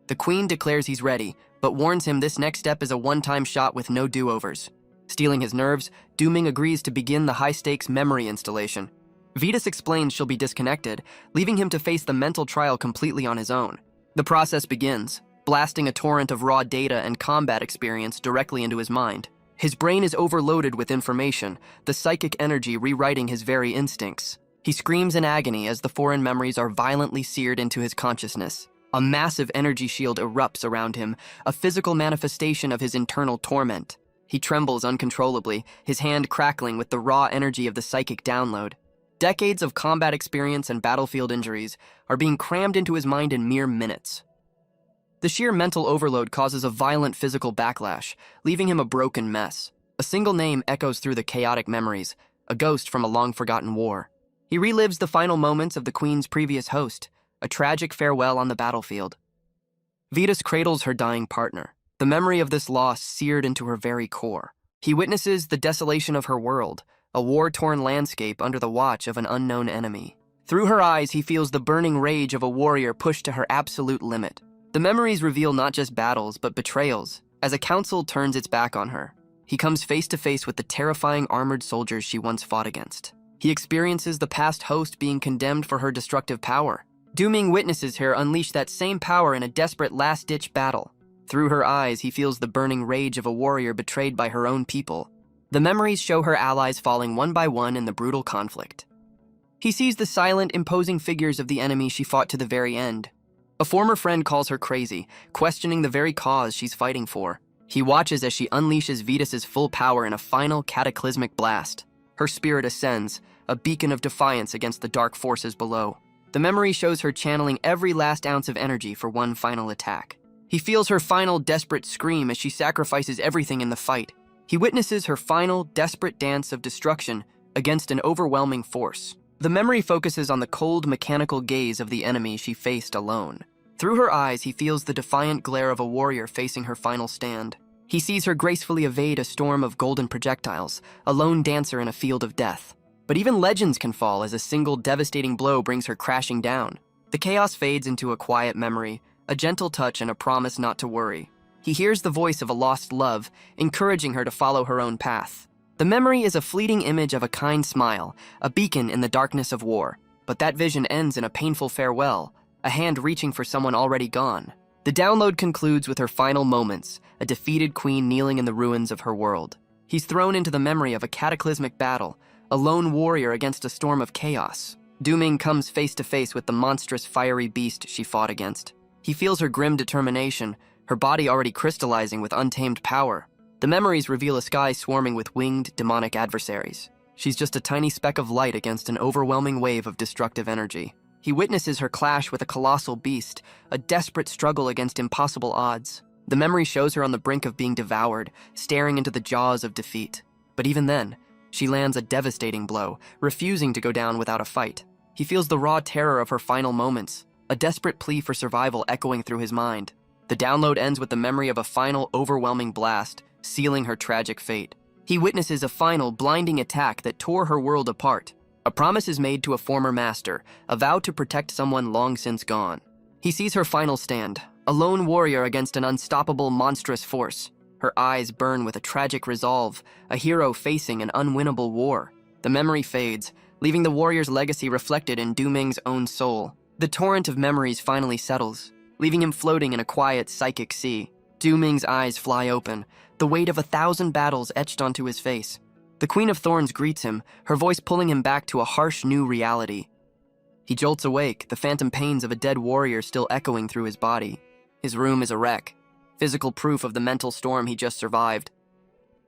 The Queen declares he's ready, but warns him this next step is a one-time shot with no do-overs. Stealing his nerves, Dooming agrees to begin the high-stakes memory installation. Vitas explains she'll be disconnected, leaving him to face the mental trial completely on his own. The process begins, blasting a torrent of raw data and combat experience directly into his mind. His brain is overloaded with information, the psychic energy rewriting his very instincts. He screams in agony as the foreign memories are violently seared into his consciousness. A massive energy shield erupts around him, a physical manifestation of his internal torment. He trembles uncontrollably, his hand crackling with the raw energy of the psychic download. Decades of combat experience and battlefield injuries are being crammed into his mind in mere minutes. The sheer mental overload causes a violent physical backlash, leaving him a broken mess. A single name echoes through the chaotic memories, a ghost from a long-forgotten war. He relives the final moments of the Queen's previous host, a tragic farewell on the battlefield. Vitas cradles her dying partner, the memory of this loss seared into her very core. He witnesses the desolation of her world, a war-torn landscape under the watch of an unknown enemy. Through her eyes, he feels the burning rage of a warrior pushed to her absolute limit. The memories reveal not just battles, but betrayals, as a council turns its back on her. He comes face to face with the terrifying armored soldiers she once fought against. He experiences the past host being condemned for her destructive power. Dooming witnesses her unleash that same power in a desperate last-ditch battle. Through her eyes, he feels the burning rage of a warrior betrayed by her own people. The memories show her allies falling one by one in the brutal conflict. He sees the silent, imposing figures of the enemy she fought to the very end. A former friend calls her crazy, questioning the very cause she's fighting for. He watches as she unleashes Vitas's full power in a final cataclysmic blast. Her spirit ascends, a beacon of defiance against the dark forces below. The memory shows her channeling every last ounce of energy for one final attack. He feels her final desperate scream as she sacrifices everything in the fight. He witnesses her final desperate dance of destruction against an overwhelming force. The memory focuses on the cold, mechanical gaze of the enemy she faced alone. Through her eyes, he feels the defiant glare of a warrior facing her final stand. He sees her gracefully evade a storm of golden projectiles, a lone dancer in a field of death. But even legends can fall as a single devastating blow brings her crashing down. The chaos fades into a quiet memory, a gentle touch and a promise not to worry. He hears the voice of a lost love, encouraging her to follow her own path. The memory is a fleeting image of a kind smile, a beacon in the darkness of war. But that vision ends in a painful farewell, a hand reaching for someone already gone. The download concludes with her final moments, a defeated queen kneeling in the ruins of her world. He's thrown into the memory of a cataclysmic battle, a lone warrior against a storm of chaos. Dooming comes face to face with the monstrous fiery beast she fought against. He feels her grim determination, her body already crystallizing with untamed power. The memories reveal a sky swarming with winged, demonic adversaries. She's just a tiny speck of light against an overwhelming wave of destructive energy. He witnesses her clash with a colossal beast, a desperate struggle against impossible odds. The memory shows her on the brink of being devoured, staring into the jaws of defeat. But even then, she lands a devastating blow, refusing to go down without a fight. He feels the raw terror of her final moments, a desperate plea for survival echoing through his mind. The download ends with the memory of a final, overwhelming blast, sealing her tragic fate. He witnesses a final, blinding attack that tore her world apart. A promise is made to a former master, a vow to protect someone long since gone. He sees her final stand, a lone warrior against an unstoppable, monstrous force. Her eyes burn with a tragic resolve, a hero facing an unwinnable war. The memory fades, leaving the warrior's legacy reflected in Dooming's own soul. The torrent of memories finally settles, leaving him floating in a quiet, psychic sea. Dooming's eyes fly open, the weight of 1,000 battles etched onto his face. The Queen of Thorns greets him, her voice pulling him back to a harsh new reality. He jolts awake, the phantom pains of a dead warrior still echoing through his body. His room is a wreck, physical proof of the mental storm he just survived.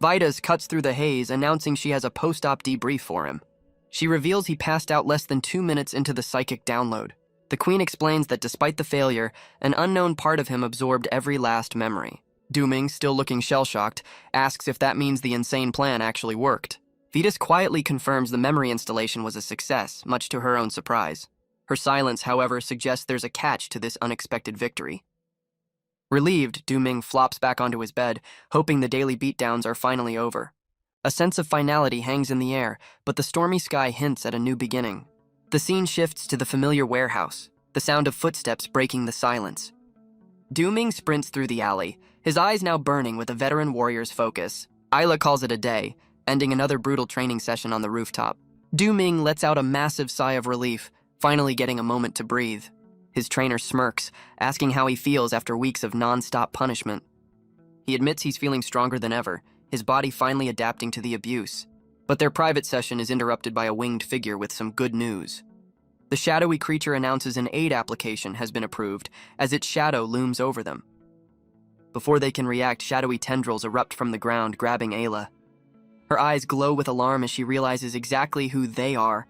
Vitas cuts through the haze, announcing she has a post-op debrief for him. She reveals he passed out less than 2 minutes into the psychic download. The Queen explains that despite the failure, an unknown part of him absorbed every last memory. Dooming, still looking shell-shocked, asks if that means the insane plan actually worked. Vitas quietly confirms the memory installation was a success, much to her own surprise. Her silence, however, suggests there's a catch to this unexpected victory. Relieved, Du-Ming flops back onto his bed, hoping the daily beatdowns are finally over. A sense of finality hangs in the air, but the stormy sky hints at a new beginning. The scene shifts to the familiar warehouse, the sound of footsteps breaking the silence. Du-Ming sprints through the alley, his eyes now burning with a veteran warrior's focus. Ayla calls it a day, ending another brutal training session on the rooftop. Du-Ming lets out a massive sigh of relief, finally getting a moment to breathe. His trainer smirks, asking how he feels after weeks of non-stop punishment. He admits he's feeling stronger than ever, his body finally adapting to the abuse. But their private session is interrupted by a winged figure with some good news. The shadowy creature announces an aid application has been approved as its shadow looms over them. Before they can react, shadowy tendrils erupt from the ground, grabbing Ayla. Her eyes glow with alarm as she realizes exactly who they are.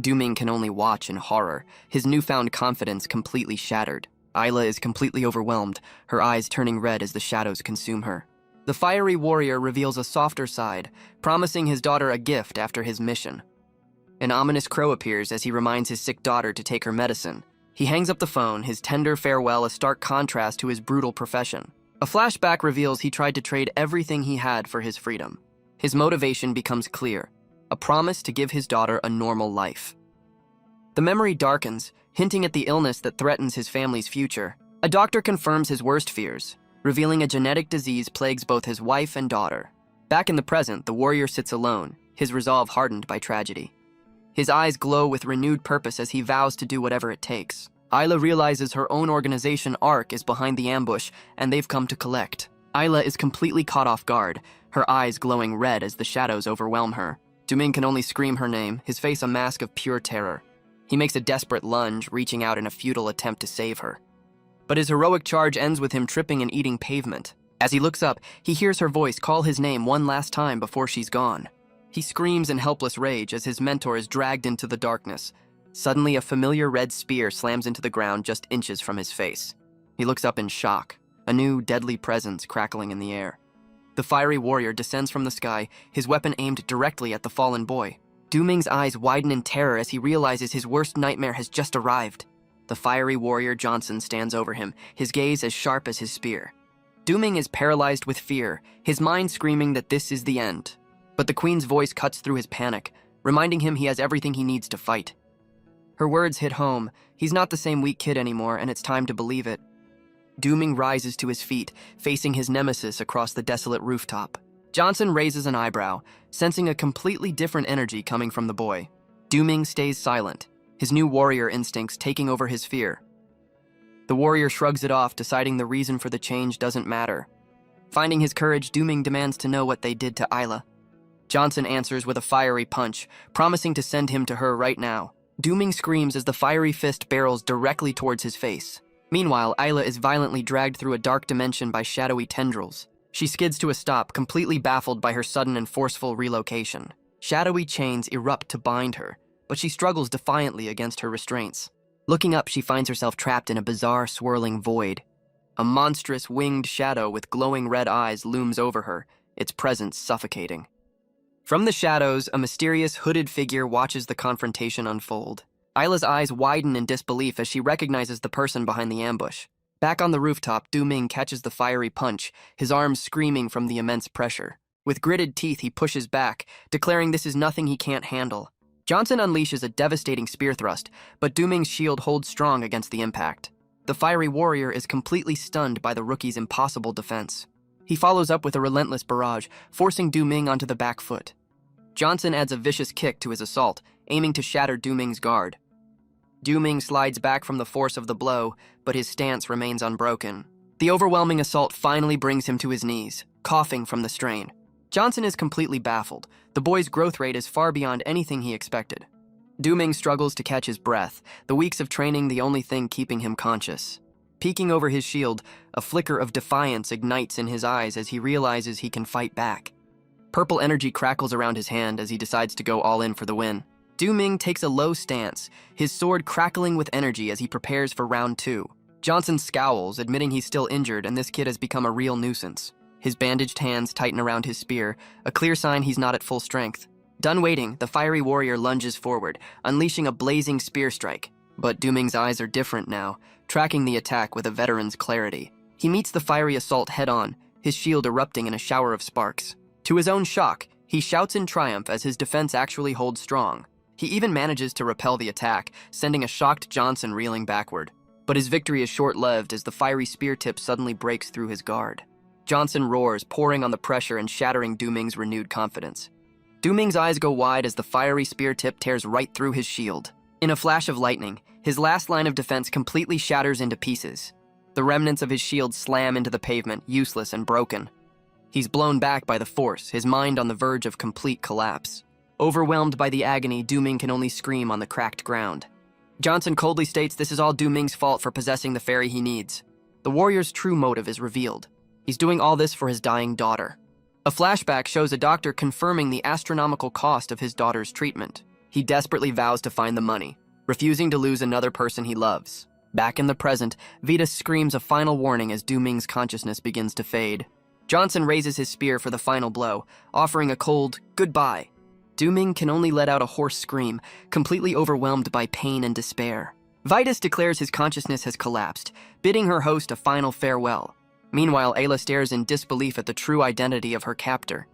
Du-Ming can only watch in horror, his newfound confidence completely shattered. Ayla is completely overwhelmed, her eyes turning red as the shadows consume her. The fiery warrior reveals a softer side, promising his daughter a gift after his mission. An ominous crow appears as he reminds his sick daughter to take her medicine. He hangs up the phone, his tender farewell a stark contrast to his brutal profession. A flashback reveals he tried to trade everything he had for his freedom. His motivation becomes clear, a promise to give his daughter a normal life. The memory darkens, hinting at the illness that threatens his family's future. A doctor confirms his worst fears, revealing a genetic disease plagues both his wife and daughter. Back in the present, the warrior sits alone, his resolve hardened by tragedy. His eyes glow with renewed purpose as he vows to do whatever it takes. Ayla realizes her own organization, ARC, is behind the ambush, and they've come to collect. Ayla is completely caught off guard, her eyes glowing red as the shadows overwhelm her. Du-Ming can only scream her name, his face a mask of pure terror. He makes a desperate lunge, reaching out in a futile attempt to save her. But his heroic charge ends with him tripping and eating pavement. As he looks up, he hears her voice call his name one last time before she's gone. He screams in helpless rage as his mentor is dragged into the darkness. Suddenly, a familiar red spear slams into the ground just inches from his face. He looks up in shock, a new, deadly presence crackling in the air. The fiery warrior descends from the sky, his weapon aimed directly at the fallen boy. Du-Ming's eyes widen in terror as he realizes his worst nightmare has just arrived. The fiery warrior Johnson stands over him, his gaze as sharp as his spear. Du-Ming is paralyzed with fear, his mind screaming that this is the end. But the queen's voice cuts through his panic, reminding him he has everything he needs to fight. Her words hit home. He's not the same weak kid anymore, and it's time to believe it. Du-Ming rises to his feet, facing his nemesis across the desolate rooftop. Johnson raises an eyebrow, sensing a completely different energy coming from the boy. Du-Ming stays silent, his new warrior instincts taking over his fear. The warrior shrugs it off, deciding the reason for the change doesn't matter. Finding his courage, Du-Ming demands to know what they did to Ayla. Johnson answers with a fiery punch, promising to send him to her right now. Du-Ming screams as the fiery fist barrels directly towards his face. Meanwhile, Ayla is violently dragged through a dark dimension by shadowy tendrils. She skids to a stop, completely baffled by her sudden and forceful relocation. Shadowy chains erupt to bind her, but she struggles defiantly against her restraints. Looking up, she finds herself trapped in a bizarre, swirling void. A monstrous, winged shadow with glowing red eyes looms over her, its presence suffocating. From the shadows, a mysterious, hooded figure watches the confrontation unfold. Ayla's eyes widen in disbelief as she recognizes the person behind the ambush. Back on the rooftop, Du-Ming catches the fiery punch, his arms screaming from the immense pressure. With gritted teeth, he pushes back, declaring this is nothing he can't handle. Johnson unleashes a devastating spear thrust, but Du-Ming's shield holds strong against the impact. The fiery warrior is completely stunned by the rookie's impossible defense. He follows up with a relentless barrage, forcing Du-Ming onto the back foot. Johnson adds a vicious kick to his assault, aiming to shatter Du-Ming's guard. Du-Ming slides back from the force of the blow, but his stance remains unbroken. The overwhelming assault finally brings him to his knees, coughing from the strain. Johnson is completely baffled. The boy's growth rate is far beyond anything he expected. Du-Ming struggles to catch his breath, the weeks of training the only thing keeping him conscious. Peeking over his shield, a flicker of defiance ignites in his eyes as he realizes he can fight back. Purple energy crackles around his hand as he decides to go all in for the win. Du-Ming takes a low stance, his sword crackling with energy as he prepares for round 2. Johnson scowls, admitting he's still injured and this kid has become a real nuisance. His bandaged hands tighten around his spear, a clear sign he's not at full strength. Done waiting, the fiery warrior lunges forward, unleashing a blazing spear strike. But Du-Ming's eyes are different now, tracking the attack with a veteran's clarity. He meets the fiery assault head-on, his shield erupting in a shower of sparks. To his own shock, he shouts in triumph as his defense actually holds strong. He even manages to repel the attack, sending a shocked Johnson reeling backward. But his victory is short-lived as the fiery spear tip suddenly breaks through his guard. Johnson roars, pouring on the pressure and shattering Du Ming's renewed confidence. Du Ming's eyes go wide as the fiery spear tip tears right through his shield. In a flash of lightning, his last line of defense completely shatters into pieces. The remnants of his shield slam into the pavement, useless and broken. He's blown back by the force, his mind on the verge of complete collapse. Overwhelmed by the agony, Du Ming can only scream on the cracked ground. Johnson coldly states this is all Du Ming's fault for possessing the fairy he needs. The warrior's true motive is revealed. He's doing all this for his dying daughter. A flashback shows a doctor confirming the astronomical cost of his daughter's treatment. He desperately vows to find the money, refusing to lose another person he loves. Back in the present, Vita screams a final warning as Du Ming's consciousness begins to fade. Johnson raises his spear for the final blow, offering a cold goodbye. Du Ming can only let out a hoarse scream, completely overwhelmed by pain and despair. Vitus declares his consciousness has collapsed, bidding her host a final farewell. Meanwhile, Ayla stares in disbelief at the true identity of her captor.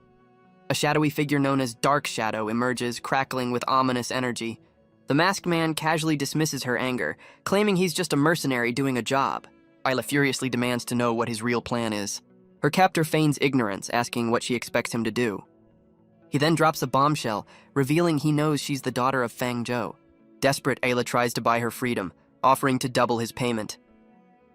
A shadowy figure known as Dark Shadow emerges, crackling with ominous energy. The masked man casually dismisses her anger, claiming he's just a mercenary doing a job. Ayla furiously demands to know what his real plan is. Her captor feigns ignorance, asking what she expects him to do. He then drops a bombshell, revealing he knows she's the daughter of Fang Zhou. Desperate, Ayla tries to buy her freedom, offering to double his payment.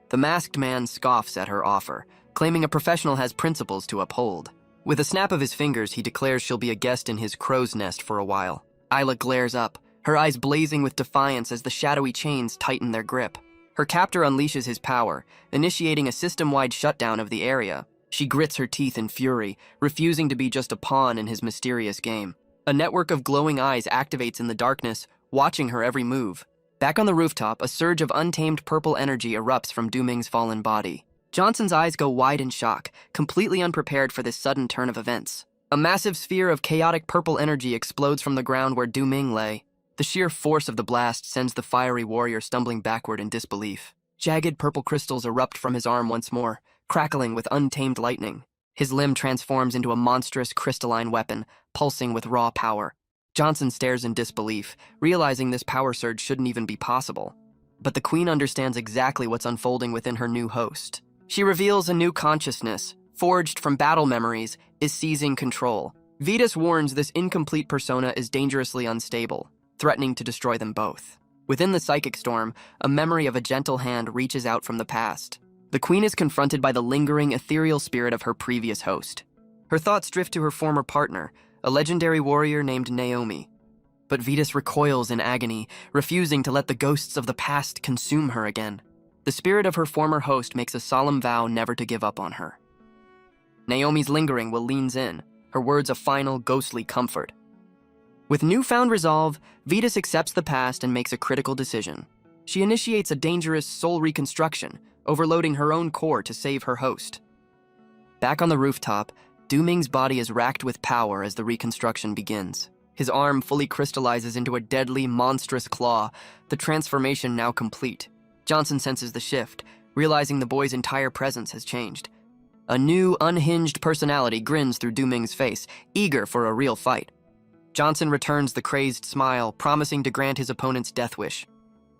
The masked man scoffs at her offer, claiming a professional has principles to uphold. With a snap of his fingers, he declares she'll be a guest in his crow's nest for a while. Ayla glares up, her eyes blazing with defiance as the shadowy chains tighten their grip. Her captor unleashes his power, initiating a system-wide shutdown of the area. She grits her teeth in fury, refusing to be just a pawn in his mysterious game. A network of glowing eyes activates in the darkness, watching her every move. Back on the rooftop, a surge of untamed purple energy erupts from Du Ming's fallen body. Johnson's eyes go wide in shock, completely unprepared for this sudden turn of events. A massive sphere of chaotic purple energy explodes from the ground where Du Ming lay. The sheer force of the blast sends the fiery warrior stumbling backward in disbelief. Jagged purple crystals erupt from his arm once more, crackling with untamed lightning. His limb transforms into a monstrous crystalline weapon, pulsing with raw power. Johnson stares in disbelief, realizing this power surge shouldn't even be possible. But the Queen understands exactly what's unfolding within her new host. She reveals a new consciousness, forged from battle memories, is seizing control. Vitus warns this incomplete persona is dangerously unstable, threatening to destroy them both. Within the psychic storm, a memory of a gentle hand reaches out from the past. The Queen is confronted by the lingering ethereal spirit of her previous host. Her thoughts drift to her former partner, a legendary warrior named Naomi. But Vitus recoils in agony, refusing to let the ghosts of the past consume her again. The spirit of her former host makes a solemn vow never to give up on her. Naomi's lingering will leans in, her words a final, ghostly comfort. With newfound resolve, Vitus accepts the past and makes a critical decision. She initiates a dangerous soul reconstruction, overloading her own core to save her host. Back on the rooftop, Du Ming's body is racked with power as the reconstruction begins. His arm fully crystallizes into a deadly, monstrous claw, the transformation now complete. Johnson senses the shift, realizing the boy's entire presence has changed. A new, unhinged personality grins through Du Ming's face, eager for a real fight. Johnson returns the crazed smile, promising to grant his opponent's death wish.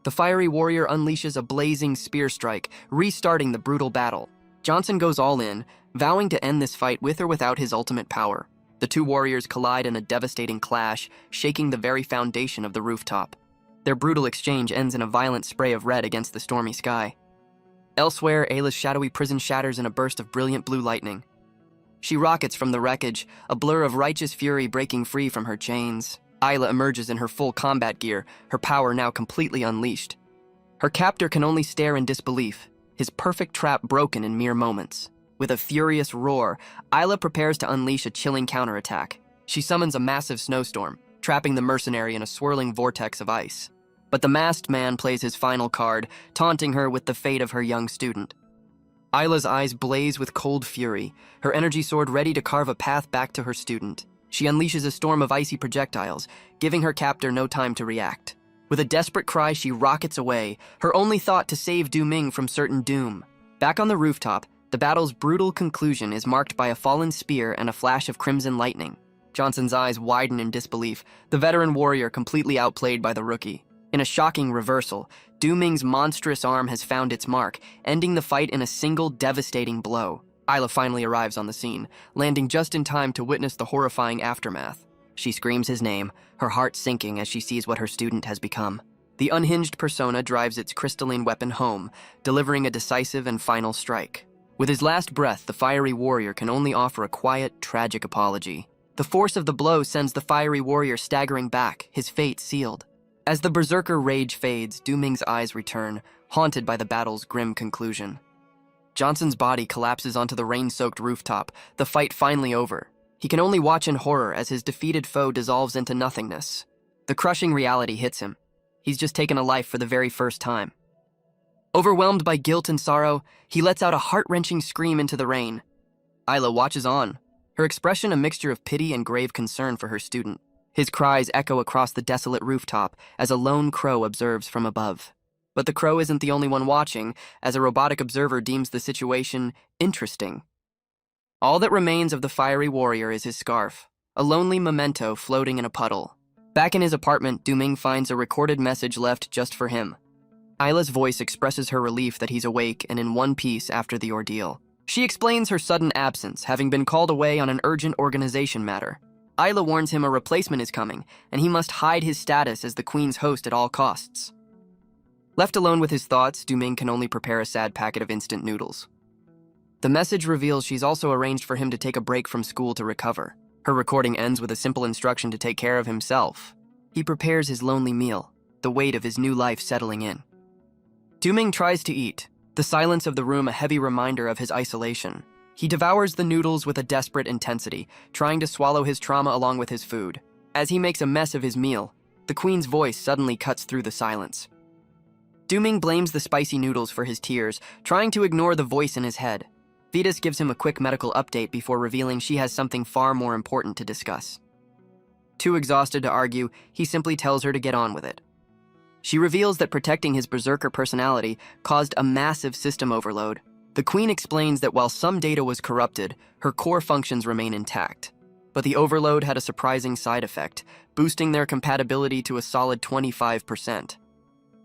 The fiery warrior unleashes a blazing spear strike, restarting the brutal battle. Johnson goes all in, vowing to end this fight with or without his ultimate power. The two warriors collide in a devastating clash, shaking the very foundation of the rooftop. Their brutal exchange ends in a violent spray of red against the stormy sky. Elsewhere, Ayla's shadowy prison shatters in a burst of brilliant blue lightning. She rockets from the wreckage, a blur of righteous fury breaking free from her chains. Ayla emerges in her full combat gear, her power now completely unleashed. Her captor can only stare in disbelief, his perfect trap broken in mere moments. With a furious roar, Ayla prepares to unleash a chilling counterattack. She summons a massive snowstorm, trapping the mercenary in a swirling vortex of ice. But the masked man plays his final card, taunting her with the fate of her young student. Ayla's eyes blaze with cold fury, her energy sword ready to carve a path back to her student. She unleashes a storm of icy projectiles, giving her captor no time to react. With a desperate cry, she rockets away, her only thought to save Du Ming from certain doom. Back on the rooftop, the battle's brutal conclusion is marked by a fallen spear and a flash of crimson lightning. Johnson's eyes widen in disbelief, the veteran warrior completely outplayed by the rookie. In a shocking reversal, Du-Ming's monstrous arm has found its mark, ending the fight in a single devastating blow. Isla finally arrives on the scene, landing just in time to witness the horrifying aftermath. She screams his name, her heart sinking as she sees what her student has become. The unhinged persona drives its crystalline weapon home, delivering a decisive and final strike. With his last breath, the fiery warrior can only offer a quiet, tragic apology. The force of the blow sends the fiery warrior staggering back, his fate sealed. As the berserker rage fades, Du-Ming's eyes return, haunted by the battle's grim conclusion. Johnson's body collapses onto the rain-soaked rooftop, the fight finally over. He can only watch in horror as his defeated foe dissolves into nothingness. The crushing reality hits him. He's just taken a life for the very first time. Overwhelmed by guilt and sorrow, he lets out a heart-wrenching scream into the rain. Isla watches on, her expression a mixture of pity and grave concern for her student. His cries echo across the desolate rooftop as a lone crow observes from above. But the crow isn't the only one watching, as a robotic observer deems the situation interesting. All that remains of the fiery warrior is his scarf, a lonely memento floating in a puddle. Back in his apartment, Du-Ming finds a recorded message left just for him. Isla's voice expresses her relief that he's awake and in one piece after the ordeal. She explains her sudden absence, having been called away on an urgent organization matter. Isla warns him a replacement is coming, and he must hide his status as the queen's host at all costs. Left alone with his thoughts, Du-Ming can only prepare a sad packet of instant noodles. The message reveals she's also arranged for him to take a break from school to recover. Her recording ends with a simple instruction to take care of himself. He prepares his lonely meal, the weight of his new life settling in. Du-Ming tries to eat, the silence of the room a heavy reminder of his isolation. He devours the noodles with a desperate intensity, trying to swallow his trauma along with his food. As he makes a mess of his meal, the queen's voice suddenly cuts through the silence. Du-Ming blames the spicy noodles for his tears, trying to ignore the voice in his head. Vetus gives him a quick medical update before revealing she has something far more important to discuss. Too exhausted to argue, he simply tells her to get on with it. She reveals that protecting his berserker personality caused a massive system overload. The queen explains that while some data was corrupted, her core functions remain intact. But the overload had a surprising side effect, boosting their compatibility to a solid 25%.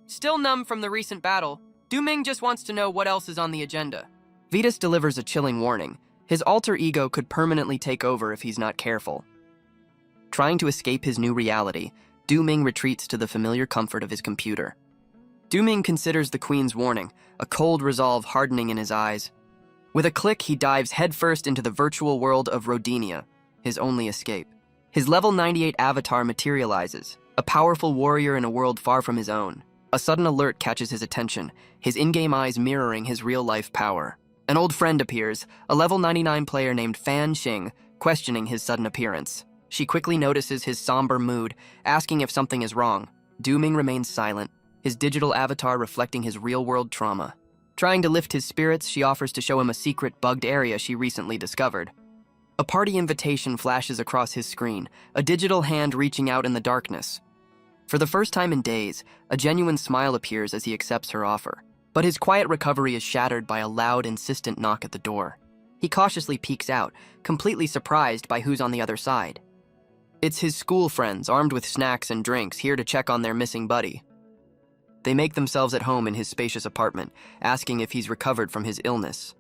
Still numb from the recent battle, Du-Ming just wants to know what else is on the agenda. Vetus delivers a chilling warning. His alter ego could permanently take over if he's not careful. Trying to escape his new reality, Du-Ming retreats to the familiar comfort of his computer. Du-Ming considers the queen's warning, a cold resolve hardening in his eyes. With a click, he dives headfirst into the virtual world of Rodinia, his only escape. His level 98 avatar materializes, a powerful warrior in a world far from his own. A sudden alert catches his attention, his in-game eyes mirroring his real-life power. An old friend appears, a level 99 player named Fan Xing, questioning his sudden appearance. She quickly notices his somber mood, asking if something is wrong. Du-Ming remains silent, his digital avatar reflecting his real-world trauma. Trying to lift his spirits, she offers to show him a secret bugged area she recently discovered. A party invitation flashes across his screen, a digital hand reaching out in the darkness. For the first time in days, a genuine smile appears as he accepts her offer. But his quiet recovery is shattered by a loud, insistent knock at the door. He cautiously peeks out, completely surprised by who's on the other side. It's his school friends, armed with snacks and drinks, here to check on their missing buddy. They make themselves at home in his spacious apartment, asking if he's recovered from his illness.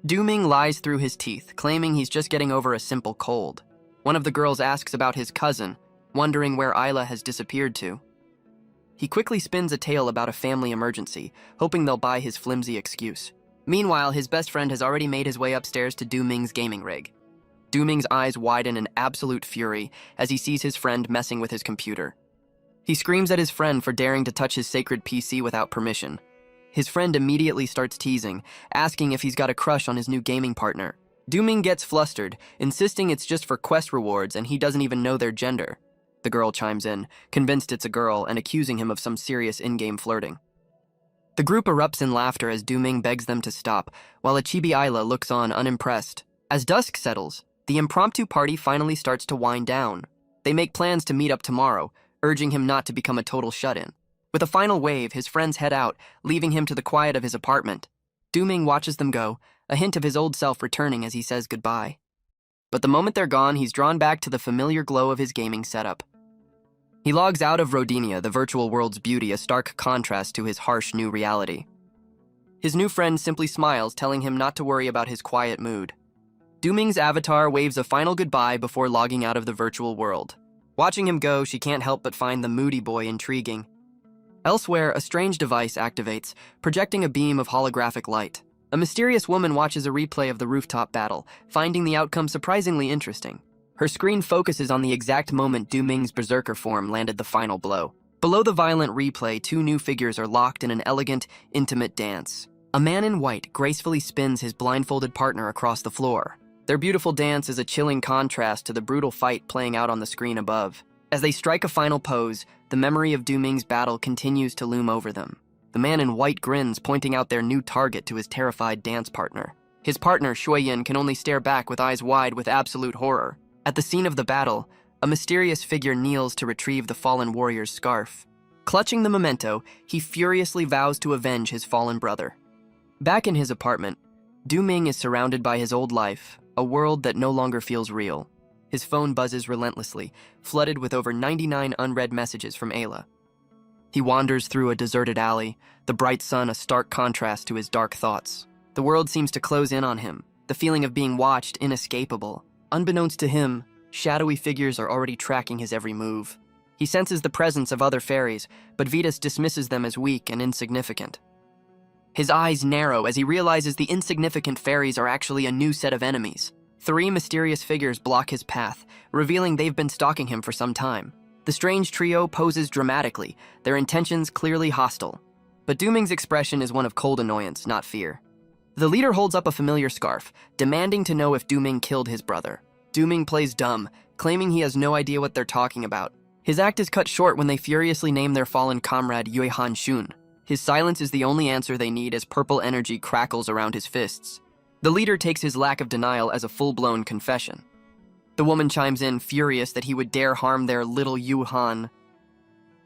Du-Ming lies through his teeth, claiming he's just getting over a simple cold. One of the girls asks about his cousin, wondering where Isla has disappeared to. He quickly spins a tale about a family emergency, hoping they'll buy his flimsy excuse. Meanwhile, his best friend has already made his way upstairs to Du-Ming's gaming rig. Du-Ming's eyes widen in absolute fury as he sees his friend messing with his computer. He screams at his friend for daring to touch his sacred PC without permission. His friend immediately starts teasing, asking if he's got a crush on his new gaming partner. Du-Ming gets flustered, insisting it's just for quest rewards and he doesn't even know their gender. The girl chimes in, convinced it's a girl and accusing him of some serious in-game flirting. The group erupts in laughter as Du-Ming begs them to stop, while a chibi Isla looks on unimpressed. As dusk settles, the impromptu party finally starts to wind down. They make plans to meet up tomorrow, urging him not to become a total shut-in. With a final wave, his friends head out, leaving him to the quiet of his apartment. Dooming watches them go, a hint of his old self returning as he says goodbye. But the moment they're gone, he's drawn back to the familiar glow of his gaming setup. He logs out of Rodinia, the virtual world's beauty, a stark contrast to his harsh new reality. His new friend simply smiles, telling him not to worry about his quiet mood. Dooming's avatar waves a final goodbye before logging out of the virtual world. Watching him go, she can't help but find the moody boy intriguing. Elsewhere, a strange device activates, projecting a beam of holographic light. A mysterious woman watches a replay of the rooftop battle, finding the outcome surprisingly interesting. Her screen focuses on the exact moment Dooming's berserker form landed the final blow. Below the violent replay, two new figures are locked in an elegant, intimate dance. A man in white gracefully spins his blindfolded partner across the floor. Their beautiful dance is a chilling contrast to the brutal fight playing out on the screen above. As they strike a final pose, the memory of Dooming's battle continues to loom over them. The man in white grins, pointing out their new target to his terrified dance partner. His partner, Shuiyin, can only stare back with eyes wide with absolute horror. At the scene of the battle, a mysterious figure kneels to retrieve the fallen warrior's scarf. Clutching the memento, he furiously vows to avenge his fallen brother. Back in his apartment, Dooming is surrounded by his old life, a world that no longer feels real. His phone buzzes relentlessly, flooded with over 99 unread messages from Ayla. He wanders through a deserted alley, the bright sun a stark contrast to his dark thoughts. The world seems to close in on him, the feeling of being watched inescapable. Unbeknownst to him, shadowy figures are already tracking his every move. He senses the presence of other fairies, but Vitas dismisses them as weak and insignificant. His eyes narrow as he realizes the insignificant fairies are actually a new set of enemies. 3 mysterious figures block his path, revealing they've been stalking him for some time. The strange trio poses dramatically, their intentions clearly hostile. But Dooming's expression is one of cold annoyance, not fear. The leader holds up a familiar scarf, demanding to know if Dooming killed his brother. Dooming plays dumb, claiming he has no idea what they're talking about. His act is cut short when they furiously name their fallen comrade Yue Han Shun. His silence is the only answer they need as purple energy crackles around his fists. The leader takes his lack of denial as a full-blown confession. The woman chimes in, furious that he would dare harm their little Yu Han.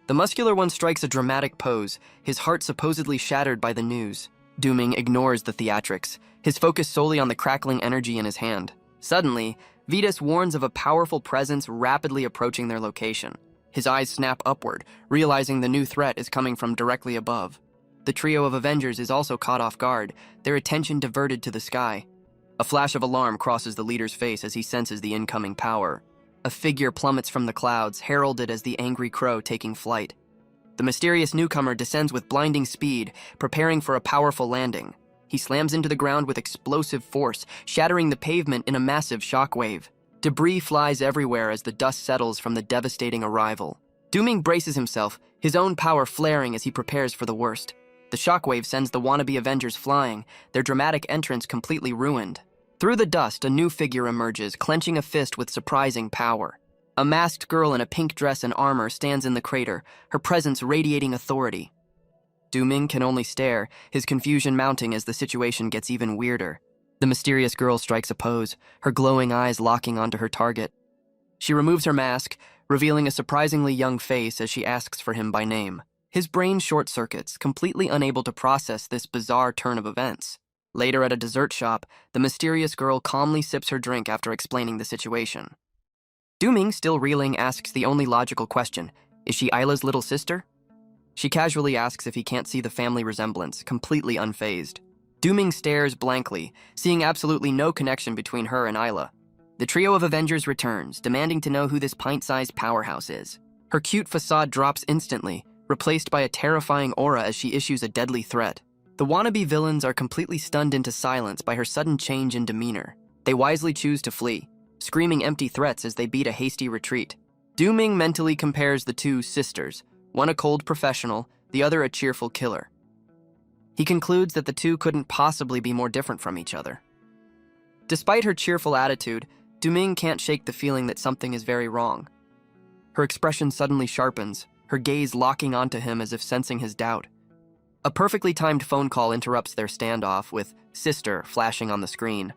The muscular one strikes a dramatic pose, his heart supposedly shattered by the news. Dooming ignores the theatrics, his focus solely on the crackling energy in his hand. Suddenly, Vitas warns of a powerful presence rapidly approaching their location. His eyes snap upward, realizing the new threat is coming from directly above. The trio of Avengers is also caught off guard, their attention diverted to the sky. A flash of alarm crosses the leader's face as he senses the incoming power. A figure plummets from the clouds, heralded as the angry crow taking flight. The mysterious newcomer descends with blinding speed, preparing for a powerful landing. He slams into the ground with explosive force, shattering the pavement in a massive shockwave. Debris flies everywhere as the dust settles from the devastating arrival. Dooming braces himself, his own power flaring as he prepares for the worst. The shockwave sends the wannabe Avengers flying, their dramatic entrance completely ruined. Through the dust, a new figure emerges, clenching a fist with surprising power. A masked girl in a pink dress and armor stands in the crater, her presence radiating authority. Dooming can only stare, his confusion mounting as the situation gets even weirder. The mysterious girl strikes a pose, her glowing eyes locking onto her target. She removes her mask, revealing a surprisingly young face as she asks for him by name. His brain short-circuits, completely unable to process this bizarre turn of events. Later at a dessert shop, the mysterious girl calmly sips her drink after explaining the situation. Dooming, still reeling, asks the only logical question, is she Isla's little sister? She casually asks if he can't see the family resemblance, completely unfazed. Dooming stares blankly, seeing absolutely no connection between her and Isla. The trio of Avengers returns, demanding to know who this pint-sized powerhouse is. Her cute facade drops instantly, replaced by a terrifying aura as she issues a deadly threat. The wannabe villains are completely stunned into silence by her sudden change in demeanor. They wisely choose to flee, screaming empty threats as they beat a hasty retreat. Dooming mentally compares the two sisters, one a cold professional, the other a cheerful killer. He concludes that the two couldn't possibly be more different from each other. Despite her cheerful attitude, Dooming can't shake the feeling that something is very wrong. Her expression suddenly sharpens, her gaze locking onto him as if sensing his doubt. A perfectly timed phone call interrupts their standoff, with "Sister" flashing on the screen.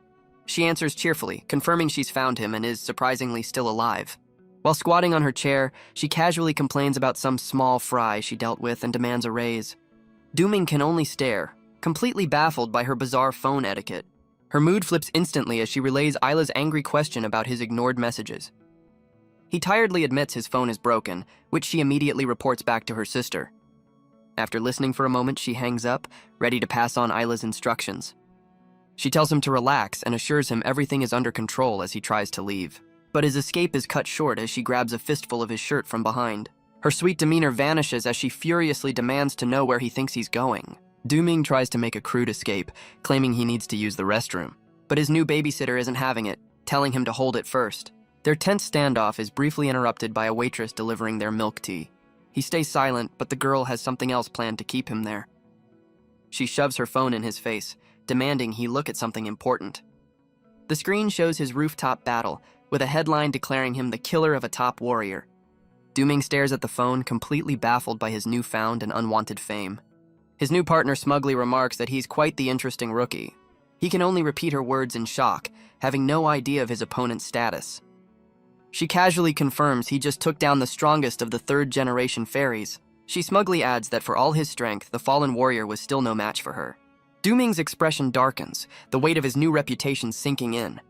She answers cheerfully, confirming she's found him and is surprisingly still alive. While squatting on her chair, she casually complains about some small fry she dealt with and demands a raise. Dooming can only stare, completely baffled by her bizarre phone etiquette. Her mood flips instantly as she relays Isla's angry question about his ignored messages. He tiredly admits his phone is broken, which she immediately reports back to her sister. After listening for a moment, she hangs up, ready to pass on Isla's instructions. She tells him to relax and assures him everything is under control as he tries to leave. But his escape is cut short as she grabs a fistful of his shirt from behind. Her sweet demeanor vanishes as she furiously demands to know where he thinks he's going. Dooming tries to make a crude escape, claiming he needs to use the restroom. But his new babysitter isn't having it, telling him to hold it first. Their tense standoff is briefly interrupted by a waitress delivering their milk tea. He stays silent, but the girl has something else planned to keep him there. She shoves her phone in his face, demanding he look at something important. The screen shows his rooftop battle, with a headline declaring him the killer of a top warrior. Dooming stares at the phone, completely baffled by his newfound and unwanted fame. His new partner smugly remarks that he's quite the interesting rookie. He can only repeat her words in shock, having no idea of his opponent's status. She casually confirms he just took down the strongest of the third-generation fairies. She smugly adds that for all his strength, the fallen warrior was still no match for her. Dooming's expression darkens, the weight of his new reputation sinking in.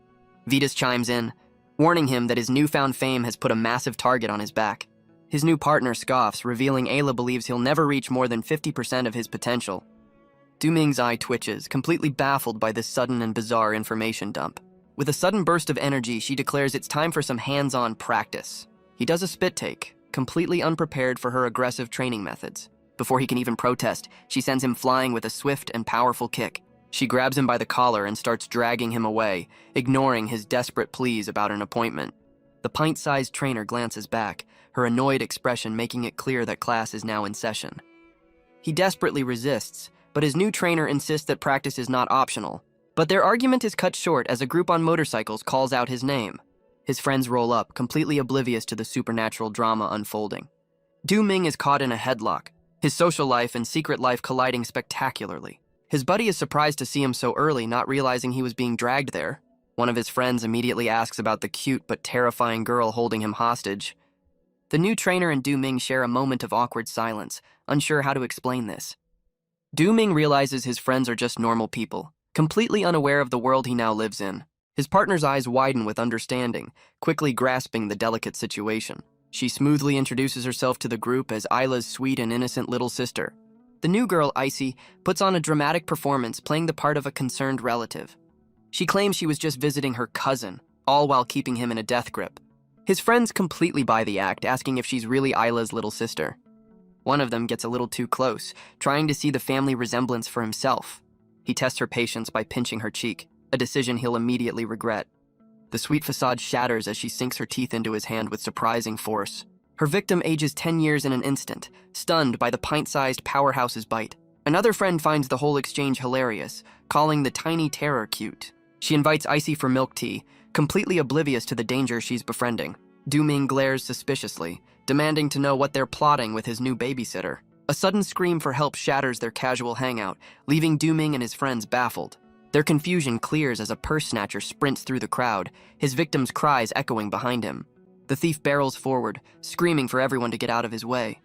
Vitas chimes in, warning him that his newfound fame has put a massive target on his back. His new partner scoffs, revealing Ayla believes he'll never reach more than 50% of his potential. Dooming's eye twitches, completely baffled by this sudden and bizarre information dump. With a sudden burst of energy, she declares it's time for some hands-on practice. He does a spit take, completely unprepared for her aggressive training methods. Before he can even protest, she sends him flying with a swift and powerful kick. She grabs him by the collar and starts dragging him away, ignoring his desperate pleas about an appointment. The pint-sized trainer glances back, her annoyed expression making it clear that class is now in session. He desperately resists, but his new trainer insists that practice is not optional. But their argument is cut short as a group on motorcycles calls out his name. His friends roll up, completely oblivious to the supernatural drama unfolding. Dooming is caught in a headlock, his social life and secret life colliding spectacularly. His buddy is surprised to see him so early, not realizing he was being dragged there. One of his friends immediately asks about the cute but terrifying girl holding him hostage. The new trainer and Dooming share a moment of awkward silence, unsure how to explain this. Dooming realizes his friends are just normal people, completely unaware of the world he now lives in. His partner's eyes widen with understanding, quickly grasping the delicate situation. She smoothly introduces herself to the group as Isla's sweet and innocent little sister. The new girl, Icy, puts on a dramatic performance playing the part of a concerned relative. She claims she was just visiting her cousin, all while keeping him in a death grip. His friends completely buy the act, asking if she's really Isla's little sister. One of them gets a little too close, trying to see the family resemblance for himself. He tests her patience by pinching her cheek, a decision he'll immediately regret. The sweet facade shatters as she sinks her teeth into his hand with surprising force. Her victim ages 10 years in an instant, stunned by the pint-sized powerhouse's bite. Another friend finds the whole exchange hilarious, calling the tiny terror cute. She invites Icy for milk tea, completely oblivious to the danger she's befriending. Dooming glares suspiciously, demanding to know what they're plotting with his new babysitter. A sudden scream for help shatters their casual hangout, leaving Dooming and his friends baffled. Their confusion clears as a purse snatcher sprints through the crowd, his victim's cries echoing behind him. The thief barrels forward, screaming for everyone to get out of his way.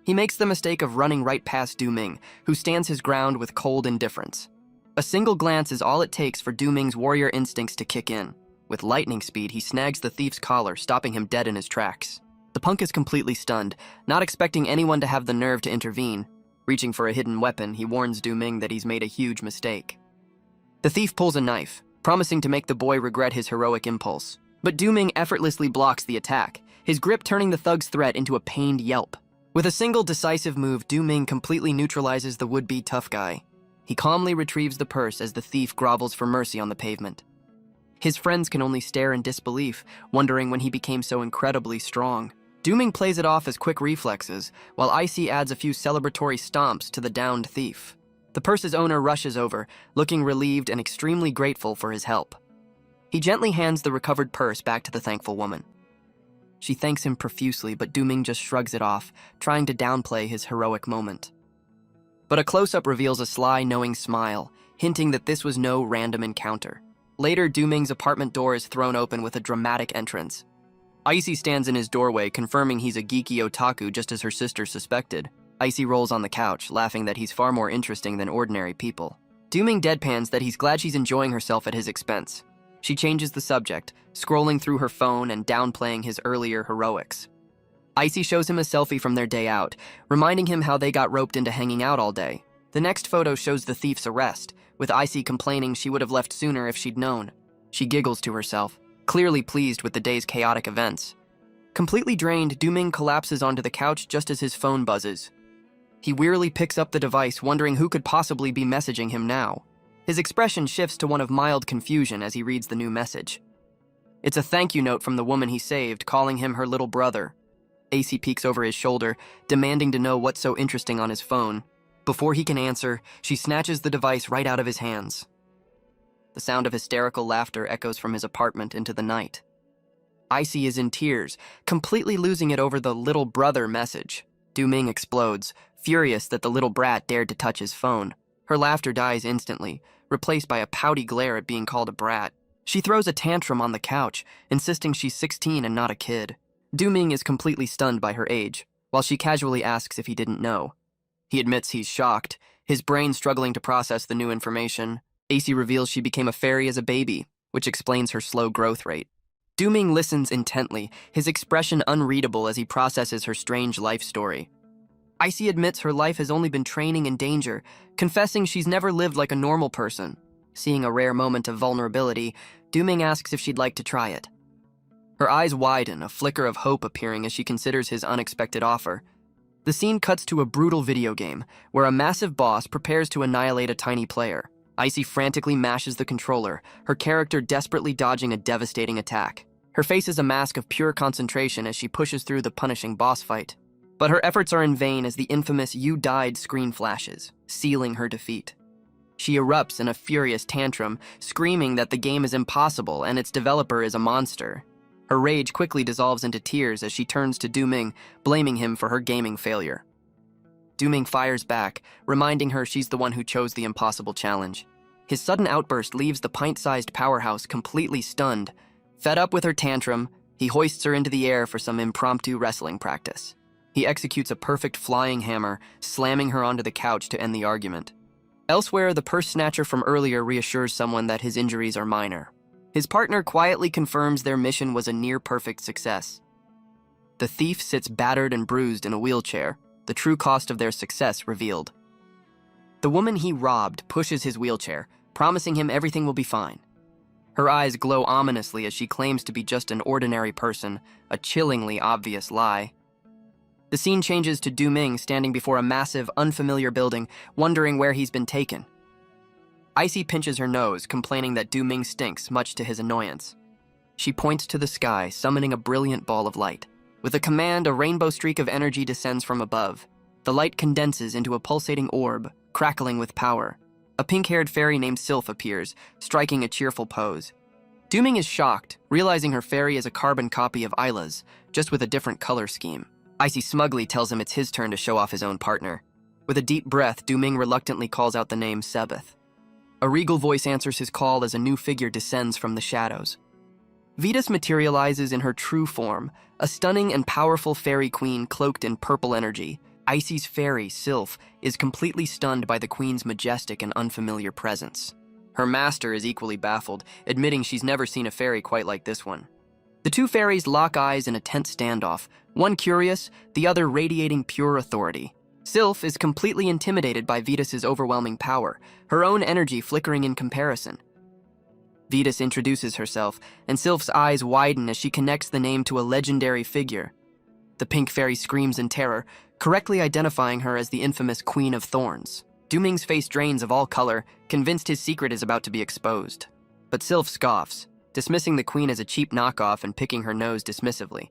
He makes the mistake of running right past Dooming, who stands his ground with cold indifference. A single glance is all it takes for Dooming's warrior instincts to kick in. With lightning speed, he snags the thief's collar, stopping him dead in his tracks. The punk is completely stunned, not expecting anyone to have the nerve to intervene. Reaching for a hidden weapon, he warns Dooming that he's made a huge mistake. The thief pulls a knife, promising to make the boy regret his heroic impulse. But Dooming effortlessly blocks the attack, his grip turning the thug's threat into a pained yelp. With a single decisive move, Dooming completely neutralizes the would-be tough guy. He calmly retrieves the purse as the thief grovels for mercy on the pavement. His friends can only stare in disbelief, wondering when he became so incredibly strong. Dooming plays it off as quick reflexes, while Icy adds a few celebratory stomps to the downed thief. The purse's owner rushes over, looking relieved and extremely grateful for his help. He gently hands the recovered purse back to the thankful woman. She thanks him profusely, but Dooming just shrugs it off, trying to downplay his heroic moment. But a close-up reveals a sly, knowing smile, hinting that this was no random encounter. Later, Dooming's apartment door is thrown open with a dramatic entrance. Icy stands in his doorway, confirming he's a geeky otaku just as her sister suspected. Icy rolls on the couch, laughing that he's far more interesting than ordinary people. Dooming deadpans that he's glad she's enjoying herself at his expense. She changes the subject, scrolling through her phone and downplaying his earlier heroics. Icy shows him a selfie from their day out, reminding him how they got roped into hanging out all day. The next photo shows the thief's arrest, with Icy complaining she would have left sooner if she'd known. She giggles to herself, clearly pleased with the day's chaotic events. Completely drained, Dooming collapses onto the couch just as his phone buzzes. He wearily picks up the device, wondering who could possibly be messaging him now. His expression shifts to one of mild confusion as he reads the new message. It's a thank you note from the woman he saved, calling him her little brother. AC peeks over his shoulder, demanding to know what's so interesting on his phone. Before he can answer, she snatches the device right out of his hands. The sound of hysterical laughter echoes from his apartment into the night. Icy is in tears, completely losing it over the little brother message. Dooming explodes, furious that the little brat dared to touch his phone. Her laughter dies instantly, replaced by a pouty glare at being called a brat. She throws a tantrum on the couch, insisting she's 16 and not a kid. Dooming is completely stunned by her age, while she casually asks if he didn't know. He admits he's shocked, his brain struggling to process the new information. AC reveals she became a fairy as a baby, which explains her slow growth rate. Dooming listens intently, his expression unreadable as he processes her strange life story. Icy admits her life has only been training and danger, confessing she's never lived like a normal person. Seeing a rare moment of vulnerability, Dooming asks if she'd like to try it. Her eyes widen, a flicker of hope appearing as she considers his unexpected offer. The scene cuts to a brutal video game, where a massive boss prepares to annihilate a tiny player. Icy frantically mashes the controller, her character desperately dodging a devastating attack. Her face is a mask of pure concentration as she pushes through the punishing boss fight. But her efforts are in vain as the infamous "You died" screen flashes, sealing her defeat. She erupts in a furious tantrum, screaming that the game is impossible and its developer is a monster. Her rage quickly dissolves into tears as she turns to Dooming, blaming him for her gaming failure. Dooming fires back, reminding her she's the one who chose the impossible challenge. His sudden outburst leaves the pint-sized powerhouse completely stunned. Fed up with her tantrum, he hoists her into the air for some impromptu wrestling practice. He executes a perfect flying hammer, slamming her onto the couch to end the argument. Elsewhere, the purse snatcher from earlier reassures someone that his injuries are minor. His partner quietly confirms their mission was a near-perfect success. The thief sits battered and bruised in a wheelchair, the true cost of their success revealed. The woman he robbed pushes his wheelchair, promising him everything will be fine. Her eyes glow ominously as she claims to be just an ordinary person, a chillingly obvious lie. The scene changes to Dooming standing before a massive, unfamiliar building, wondering where he's been taken. Icy pinches her nose, complaining that Dooming stinks, much to his annoyance. She points to the sky, summoning a brilliant ball of light. With a command, a rainbow streak of energy descends from above. The light condenses into a pulsating orb, crackling with power. A pink-haired fairy named Sylph appears, striking a cheerful pose. Dooming is shocked, realizing her fairy is a carbon copy of Isla's, just with a different color scheme. Icy smugly tells him it's his turn to show off his own partner. With a deep breath, Dooming reluctantly calls out the name Sebeth. A regal voice answers his call as a new figure descends from the shadows. Vetus materializes in her true form, a stunning and powerful fairy queen cloaked in purple energy. Icy's fairy, Sylph, is completely stunned by the queen's majestic and unfamiliar presence. Her master is equally baffled, admitting she's never seen a fairy quite like this one. The two fairies lock eyes in a tense standoff, one curious, the other radiating pure authority. Sylph is completely intimidated by Vetus's overwhelming power, her own energy flickering in comparison. Vetus introduces herself, and Sylph's eyes widen as she connects the name to a legendary figure. The pink fairy screams in terror, correctly identifying her as the infamous Queen of Thorns. Dooming's face drains of all color, convinced his secret is about to be exposed. But Sylph scoffs, dismissing the queen as a cheap knockoff and picking her nose dismissively.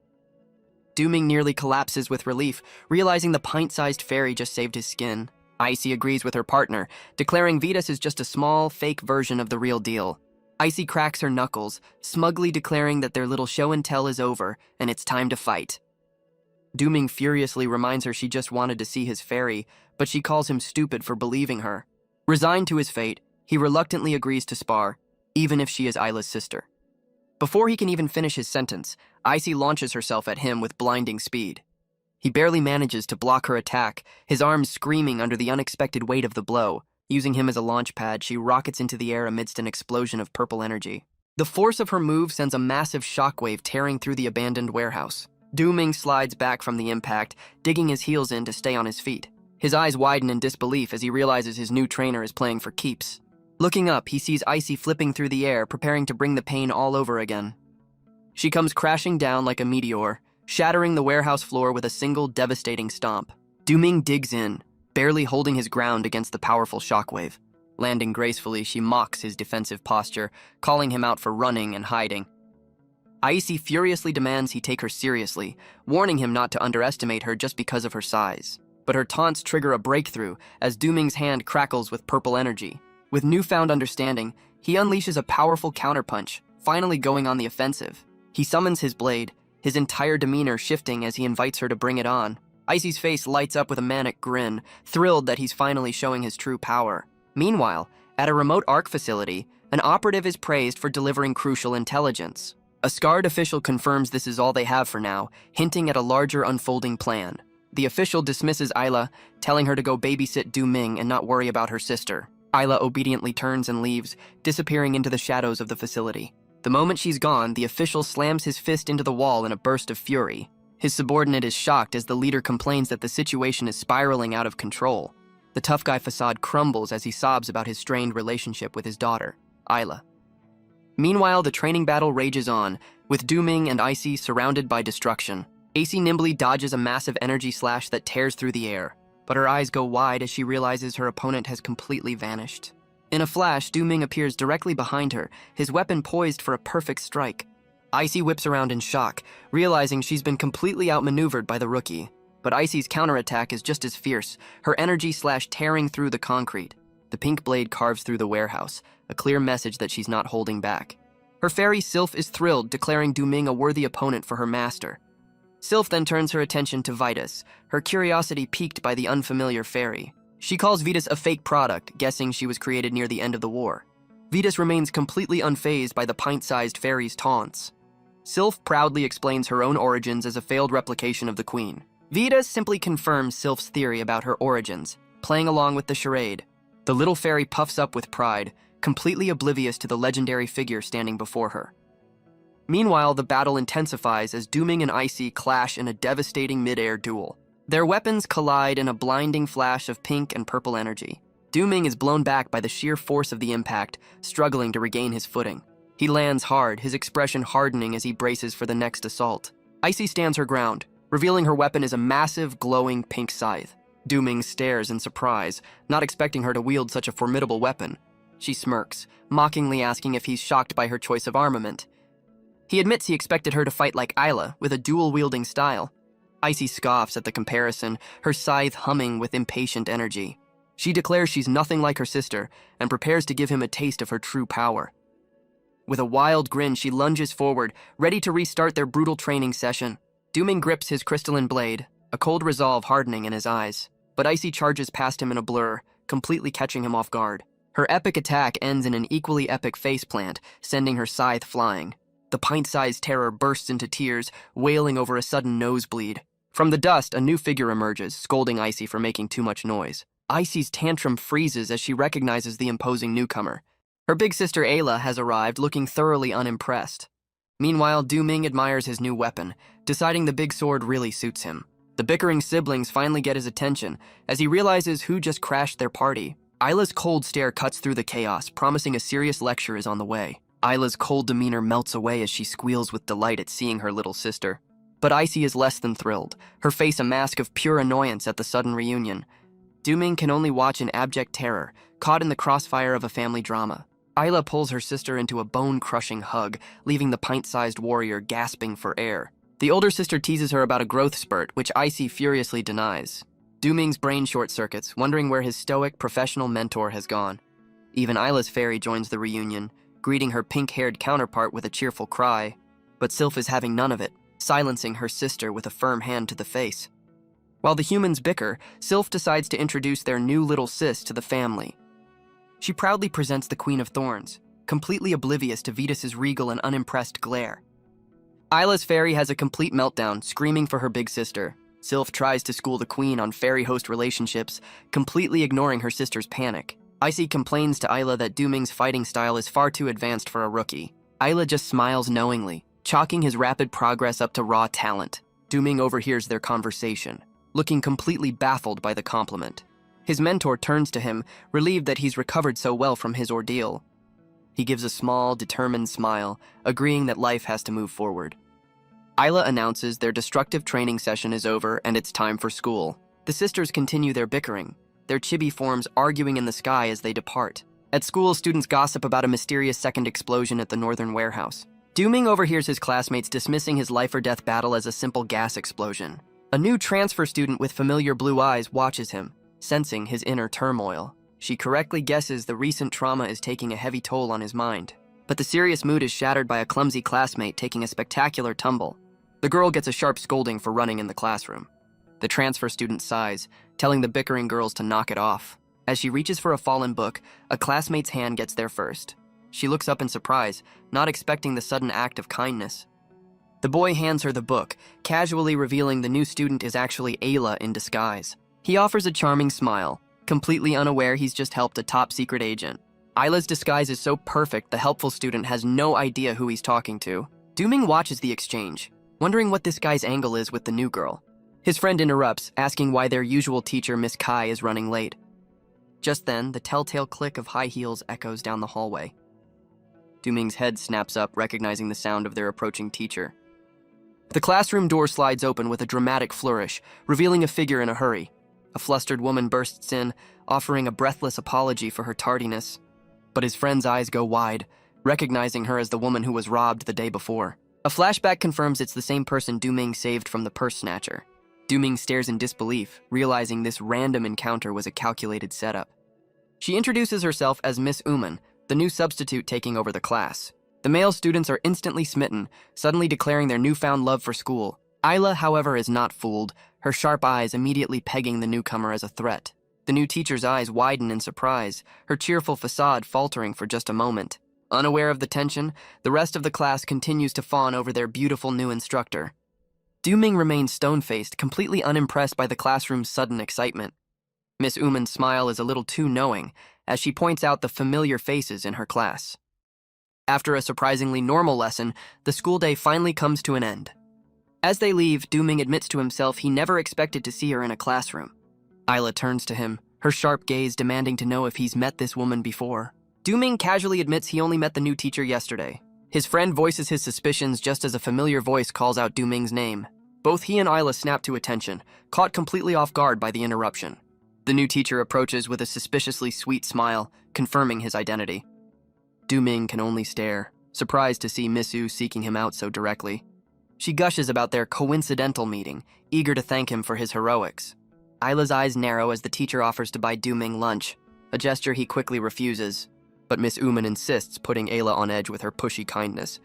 Dooming nearly collapses with relief, realizing the pint-sized fairy just saved his skin. Icy agrees with her partner, declaring Vetus is just a small, fake version of the real deal. Icy cracks her knuckles, smugly declaring that their little show and tell is over, and it's time to fight. Dooming furiously reminds her she just wanted to see his fairy, but she calls him stupid for believing her. Resigned to his fate, he reluctantly agrees to spar, even if she is Isla's sister. Before he can even finish his sentence, Icy launches herself at him with blinding speed. He barely manages to block her attack, his arms screaming under the unexpected weight of the blow. Using him as a launch pad, she rockets into the air amidst an explosion of purple energy. The force of her move sends a massive shockwave tearing through the abandoned warehouse. Du-Ming slides back from the impact, digging his heels in to stay on his feet. His eyes widen in disbelief as he realizes his new trainer is playing for keeps. Looking up, he sees Icy flipping through the air, preparing to bring the pain all over again. She comes crashing down like a meteor, shattering the warehouse floor with a single devastating stomp. Du-Ming digs in, barely holding his ground against the powerful shockwave. Landing gracefully, she mocks his defensive posture, calling him out for running and hiding. Icy furiously demands he take her seriously, warning him not to underestimate her just because of her size. But her taunts trigger a breakthrough as Du-Ming's hand crackles with purple energy. With newfound understanding, he unleashes a powerful counterpunch, finally going on the offensive. He summons his blade, his entire demeanor shifting as he invites her to bring it on. Icy's face lights up with a manic grin, thrilled that he's finally showing his true power. Meanwhile, at a remote ARC facility, an operative is praised for delivering crucial intelligence. A scarred official confirms this is all they have for now, hinting at a larger unfolding plan. The official dismisses Ayla, telling her to go babysit Du-Ming and not worry about her sister. Ayla obediently turns and leaves, disappearing into the shadows of the facility. The moment she's gone, the official slams his fist into the wall in a burst of fury. His subordinate is shocked as the leader complains that the situation is spiraling out of control. The tough guy facade crumbles as he sobs about his strained relationship with his daughter, Ayla. Meanwhile, the training battle rages on, with Du-Ming and Icy surrounded by destruction. Icy nimbly dodges a massive energy slash that tears through the air, but her eyes go wide as she realizes her opponent has completely vanished. In a flash, Du-Ming appears directly behind her, his weapon poised for a perfect strike. Icy whips around in shock, realizing she's been completely outmaneuvered by the rookie. But Icy's counterattack is just as fierce, her energy slash tearing through the concrete. The pink blade carves through the warehouse, a clear message that she's not holding back. Her fairy Sylph is thrilled, declaring Du-Ming a worthy opponent for her master. Sylph then turns her attention to Vitus, her curiosity piqued by the unfamiliar fairy. She calls Vitus a fake product, guessing she was created near the end of the war. Vitus remains completely unfazed by the pint-sized fairy's taunts. Sylph proudly explains her own origins as a failed replication of the queen. Vitus simply confirms Sylph's theory about her origins, playing along with the charade. The little fairy puffs up with pride, completely oblivious to the legendary figure standing before her. Meanwhile, the battle intensifies as Du-Ming and Icy clash in a devastating mid-air duel. Their weapons collide in a blinding flash of pink and purple energy. Du-Ming is blown back by the sheer force of the impact, struggling to regain his footing. He lands hard, his expression hardening as he braces for the next assault. Icy stands her ground, revealing her weapon is a massive, glowing pink scythe. Du-Ming stares in surprise, not expecting her to wield such a formidable weapon. She smirks, mockingly asking if he's shocked by her choice of armament. He admits he expected her to fight like Ayla, with a dual-wielding style. Icy scoffs at the comparison, her scythe humming with impatient energy. She declares she's nothing like her sister, and prepares to give him a taste of her true power. With a wild grin, she lunges forward, ready to restart their brutal training session. Du-Ming grips his crystalline blade, a cold resolve hardening in his eyes. But Icy charges past him in a blur, completely catching him off guard. Her epic attack ends in an equally epic faceplant, sending her scythe flying. The pint-sized terror bursts into tears, wailing over a sudden nosebleed. From the dust, a new figure emerges, scolding Icy for making too much noise. Icy's tantrum freezes as she recognizes the imposing newcomer. Her big sister Ayla has arrived, looking thoroughly unimpressed. Meanwhile, Du-Ming admires his new weapon, deciding the big sword really suits him. The bickering siblings finally get his attention, as he realizes who just crashed their party. Ayla's cold stare cuts through the chaos, promising a serious lecture is on the way. Ayla's cold demeanor melts away as she squeals with delight at seeing her little sister. But Icy is less than thrilled, her face a mask of pure annoyance at the sudden reunion. Du-Ming can only watch in abject terror, caught in the crossfire of a family drama. Ayla pulls her sister into a bone-crushing hug, leaving the pint-sized warrior gasping for air. The older sister teases her about a growth spurt, which Icy furiously denies. Du-Ming's brain short-circuits, wondering where his stoic, professional mentor has gone. Even Ayla's fairy joins the reunion, greeting her pink-haired counterpart with a cheerful cry. But Sylph is having none of it, silencing her sister with a firm hand to the face. While the humans bicker, Sylph decides to introduce their new little sis to the family. She proudly presents the Queen of Thorns, completely oblivious to Vitus's regal and unimpressed glare. Ayla's fairy has a complete meltdown, screaming for her big sister. Sylph tries to school the queen on fairy-host relationships, completely ignoring her sister's panic. Icy complains to Isla that Dooming's fighting style is far too advanced for a rookie. Isla just smiles knowingly, chalking his rapid progress up to raw talent. Dooming overhears their conversation, looking completely baffled by the compliment. His mentor turns to him, relieved that he's recovered so well from his ordeal. He gives a small, determined smile, agreeing that life has to move forward. Isla announces their destructive training session is over and it's time for school. The sisters continue their bickering, their chibi forms arguing in the sky as they depart. At school, students gossip about a mysterious second explosion at the northern warehouse. Dooming overhears his classmates dismissing his life-or-death battle as a simple gas explosion. A new transfer student with familiar blue eyes watches him, sensing his inner turmoil. She correctly guesses the recent trauma is taking a heavy toll on his mind. But the serious mood is shattered by a clumsy classmate taking a spectacular tumble. The girl gets a sharp scolding for running in the classroom. The transfer student sighs, telling the bickering girls to knock it off. As she reaches for a fallen book, a classmate's hand gets there first. She looks up in surprise, not expecting the sudden act of kindness. The boy hands her the book, casually revealing the new student is actually Ayla in disguise. He offers a charming smile, completely unaware he's just helped a top-secret agent. Ayla's disguise is so perfect the helpful student has no idea who he's talking to. Dooming watches the exchange, wondering what this guy's angle is with the new girl. His friend interrupts, asking why their usual teacher, Miss Kai, is running late. Just then, the telltale click of high heels echoes down the hallway. Dooming's head snaps up, recognizing the sound of their approaching teacher. The classroom door slides open with a dramatic flourish, revealing a figure in a hurry. A flustered woman bursts in, offering a breathless apology for her tardiness. But his friend's eyes go wide, recognizing her as the woman who was robbed the day before. A flashback confirms it's the same person Dooming saved from the purse snatcher. Dooming stares in disbelief, realizing this random encounter was a calculated setup. She introduces herself as Miss Uman, the new substitute taking over the class. The male students are instantly smitten, suddenly declaring their newfound love for school. Ayla, however, is not fooled, her sharp eyes immediately pegging the newcomer as a threat. The new teacher's eyes widen in surprise, her cheerful facade faltering for just a moment. Unaware of the tension, the rest of the class continues to fawn over their beautiful new instructor. Dooming remains stone-faced, completely unimpressed by the classroom's sudden excitement. Miss Uman's smile is a little too knowing, as she points out the familiar faces in her class. After a surprisingly normal lesson, the school day finally comes to an end. As they leave, Dooming admits to himself he never expected to see her in a classroom. Ayla turns to him, her sharp gaze demanding to know if he's met this woman before. Dooming casually admits he only met the new teacher yesterday. His friend voices his suspicions just as a familiar voice calls out Dooming's name. Both he and Ayla snap to attention, caught completely off guard by the interruption. The new teacher approaches with a suspiciously sweet smile, confirming his identity. Dooming can only stare, surprised to see Miss U seeking him out so directly. She gushes about their coincidental meeting, eager to thank him for his heroics. Ayla's eyes narrow as the teacher offers to buy Dooming lunch, a gesture he quickly refuses. But Miss Uman insists, putting Ayla on edge with her pushy kindness.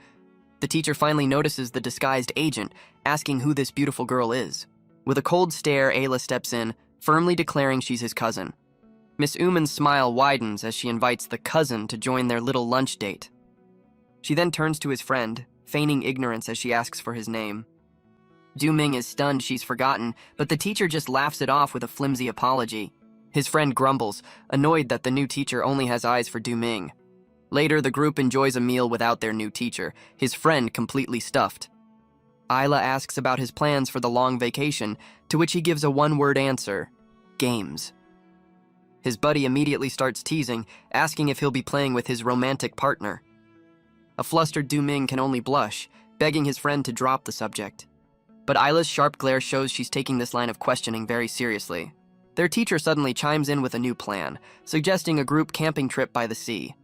The teacher finally notices the disguised agent, asking who this beautiful girl is. With a cold stare, Ayla steps in, firmly declaring she's his cousin. Miss Uman's smile widens as she invites the cousin to join their little lunch date. She then turns to his friend, feigning ignorance as she asks for his name. Dooming is stunned she's forgotten, but the teacher just laughs it off with a flimsy apology. His friend grumbles, annoyed that the new teacher only has eyes for Dooming. Later, the group enjoys a meal without their new teacher, his friend completely stuffed. Ayla asks about his plans for the long vacation, to which he gives a one-word answer: games. His buddy immediately starts teasing, asking if he'll be playing with his romantic partner. A flustered Dooming can only blush, begging his friend to drop the subject. But Ayla's sharp glare shows she's taking this line of questioning very seriously. Their teacher suddenly chimes in with a new plan, suggesting a group camping trip by the sea.